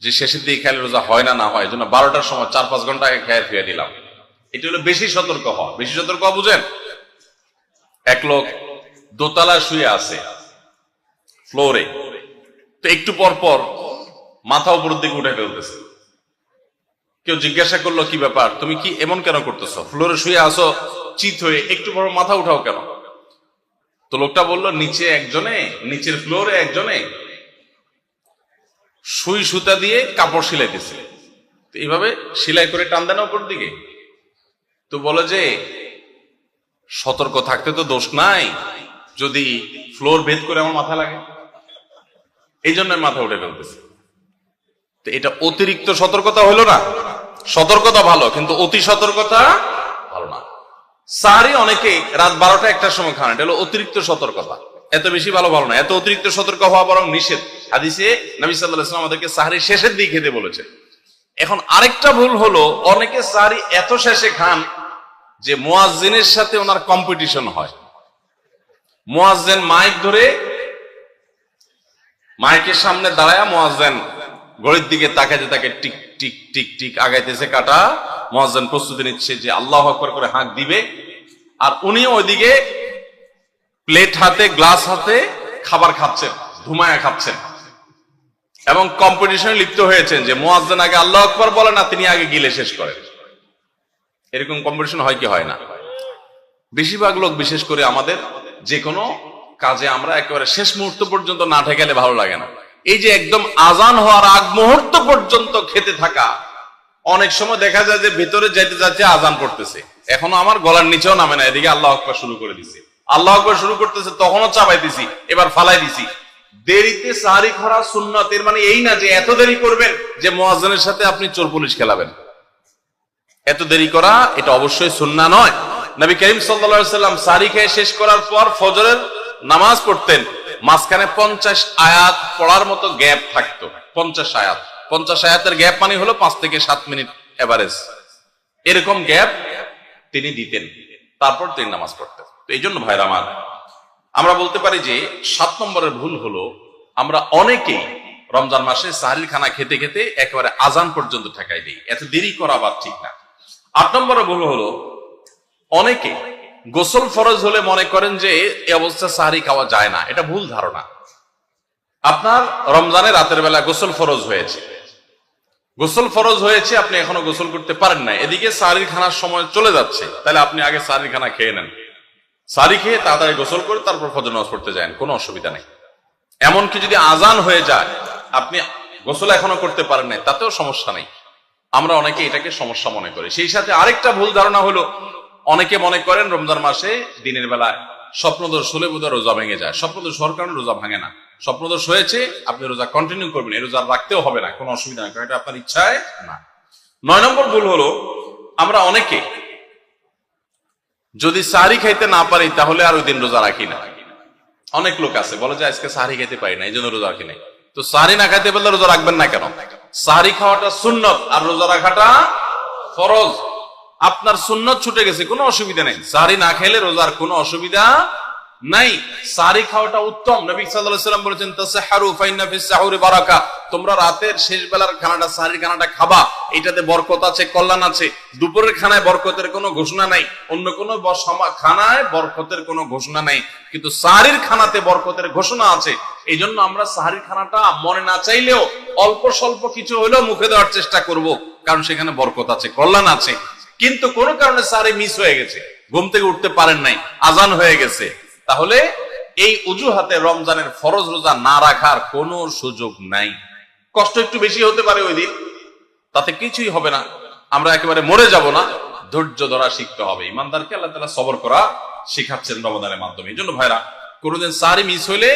যে শেষের দিকে খাইলে রোজা হয় না, না হয়, এই জন্য 12টার সময় 4-5 ঘন্টা আগে খেয়ে ফিরে দিলাম। এটা হলো বেশি সতর্ক হওয়া। বেশি সতর্ক বুঝেন? এক লোক দোতলায় শুয়ে আছে ফ্লোরে, তো একটু পর পর মাথা উপরের দিকে উঠে ফেলতেছে। কেউ জিজ্ঞাসা করলো, কি ব্যাপার, তুমি কি এমন কেন করতেছো? ফ্লোরে শুয়ে আসো চিত হয়ে, একটু পর মাথা উঠাও কেন? তো লোকটা বললো নিচে একজনে, নিচের ফ্লোরে একজনে সুই সুতা দিয়ে কাপড় সিলাইতেছে, এইভাবে সেলাই করে টান দেন উপর দিকে। তো বলে যে সতর্ক থাকতে তো দোষ নাই, যদি ফ্লোর ভেদ করে আমার মাথা লাগে, এই জন্য মাথা উঠে ফেলতেছে। তো এটা অতিরিক্ত সতর্কতা হলো না? সতর্কতা ভালো, কিন্তু অতি সতর্কতা ভালো না। সাহারি অনেকে রাত 12টা-1টার সময় খান, এটা হলো অতিরিক্ত সতর্কতা। এত বেশি ভালো না, এত অতিরিক্ত সতর্ক হওয়া বরং নিষেধ। হাদিসে নবী সাল্লাল্লাহু আলাইহি ওয়াসাল্লাম আমাদেরকে সাহারি শেষের দিকে খেতে বলেছে। এখন আরেকটা ভুল হলো, অনেকে সাহারি এত শেষে খান যে মুয়াজ্জিনের সাথে ওনার কম্পিটিশন হয়। মুয়াজ্জিন মাইক ধরে, মাইকের সামনে দাঁড়ায় মুয়াজ্জিন ঘড়ির দিকে তাকাইতে তাকে টিক টিক টিক টিক আগাইতেছে কাটা। মুয়াজ্জিন প্রস্তুতি নিচ্ছে যে আল্লাহু আকবার করে হাঁক দিবে, আর উনি ওইদিকে প্লেট হাতে, গ্লাস হাতে খাবার খাচ্ছেন, ধুমায়া খাচ্ছেন, এবং কম্পিটিশনে লিপ্ত হয়েছেন যে মুয়াজ্জিন আগে আল্লাহু আকবার বলে না, তিনি আগে গিলে শেষ করেন। এরকম কম্পিটিশন হয় কি হয় না? বেশিরভাগ লোক, বিশেষ করে আমাদের যে কোনো কাজে আমরা একেবারে শেষ মুহূর্ত পর্যন্ত না ঠেকালে ভালো লাগে না। এই যে একদম আজান হওয়ার আগ মুহূর্ত পর্যন্ত খেতে থাকা, অনেক সময় দেখা যায় যে ভেতরে যাইতে যাচ্ছে আজান পড়তেছে, এখনো আমার গলার নিচেও নামে না, এদিকে আল্লাহু আকবার শুরু করে দিছি, আল্লাহু আকবার শুরু করতেছে, তখনও চাপাই দিছি, এবার ফালাই দিছি। দেরিতে সাহারি খাওয়া সুন্নাত, এর মানে এই না যে এত দেরি করবেন যে মুয়াজ্জিনের সাথে আপনি চোর পুলিশ খেলাবেন। এত দেরি করা এটা অবশ্যই সুন্নাহ নয়। নবী করিম সাল্লাল্লাহু আলাইহি ওয়াসাল্লাম সাহারি খেয়ে শেষ করার পর ফজরের নামাজ পড়তেন, মাঝখানে 50 আয়াত পড়ার মতো গ্যাপ থাকতো। 50 আয়াত, 50 আয়াতের গ্যাপ মানে হলো 5 থেকে 7 মিনিট এভারেজ, এরকম গ্যাপ তিনি দিতেন, তারপর তিনি নামাজ পড়তেন। তো এই জন্য ভাইরা আমার, আমরা বলতে পারি যে 7 নম্বরের ভুল হলো আমরা অনেকেই রমজান মাসে সাহারির খানা খেতে খেতে একেবারে আজান পর্যন্ত ঠেকাই দিই। এত দেরি করা আবার ঠিক না। 8 নম্বরের ভুল হলো অনেকে গোসল ফরজ হলে মনে করেন যে এই অবস্থা সাহারি খাওয়া যায় না। এটা ভুল ধারণা। আপনার রমজানে রাতের বেলা গোসল ফরজ হয়েছে, গোসল ফরজ হয়েছে, আপনি এখনো গোসল করতে পারেন না, এদিকে সাহারির খানার সময় চলে যাচ্ছে, তাহলে আপনি আগে সাহারির খানা খেয়ে নেন, সাহারি খেয়ে তাড়াতাড়ি গোসল করে তারপর ফজর নামাজ পড়তে যান, কোনো অসুবিধা নেই। এমনকি যদি আজান হয়ে যায়, আপনি গোসল এখনো করতে পারেন নাই, তাতেও সমস্যা নেই। আমরা অনেকে এটাকে সমস্যা মনে করি। সেই সাথে আরেকটা ভুল ধারণা হলো, অনেকে মনে করেন রমজান মাসে দিনের বেলায় স্বপ্নদোষ হলে বোধহয় রোজা ভেঙে যায়। স্বপ্নদোষ হওয়ার কারণে রোজা ভাঙে না। স্বপ্নদোষ হয়েছে, আপনি রোজা কন্টিনিউ করবেন, এই রোজা রাখতেও হবে না, কোনো অসুবিধা নেই, কারণ এটা আপনার ইচ্ছায় না। 9 নম্বর ভুল হলো, আমরা অনেকে যদি সাহারি খাইতে না পারি তাহলে আর ওই দিন রোজা রাখি না। অনেক লোক আছে বলে যে আজকে সাহারি খাইতে পারি না, এই জন্য রোজা রাখি নাই। তো সাহারি না খাইতে পারলে রোজা রাখবেন না কেন? সাহারি খাওয়াটা সুন্নত আর রোজা রাখাটা ফরজ। আপনার সুন্নত ছুটে গেছে, কোনো অসুবিধা নেই, সাহারি না খেলে রোজার কোনো অসুবিধা নাই। সাহারি খাওয়াটা উত্তম। নবী সাল্লাল্লাহু আলাইহি ওয়াসাল্লাম বলেছেন, তাসাহহারু ফাইন্না ফিস সাহুরি বারাকা, তোমরা রাতের শেষ বেলার খানাটা, সাহারির খানাটা খাবা, এটাতে বরকত আছে, কল্যাণ আছে। দুপুরের খানায় বরকতের কোনো ঘোষণা নাই, অন্য কোনো খানায় বরকতের কোনো ঘোষণা নাই, কিন্তু সাহারির খানাতে বরকতের ঘোষণা আছে। এই জন্য আমরা সাহারির খানাটা মনে না চাইলেও অল্প স্বল্প কিছু হলেও মুখে দেওয়ার চেষ্টা করব, কারণ সেখানে বরকত আছে, কল্যাণ আছে। কিন্তু কোনো কারণে সাহারি মিস হয়ে গেছে, ঘুম থেকে উঠতে পারেন নাই, আজান হয়ে গেছে, তাহলে এই অজুহাতে রমজানের ফরজ রোজা না রাখার কোনো সুযোগ নাই। কষ্ট একটু বেশি হতে পারে ওই দিন, তাতে কিছুই হবে না, আমরা একেবারে মরে যাব না। ধৈর্য ধরা শিখতে হবে। ইমানদারকে আল্লাহ তাআলা সবর করা শিখাচ্ছেন রমজানের মাধ্যমে। এই জন্য ভাইরা, কোনোদিন সাহারি মিস হইলে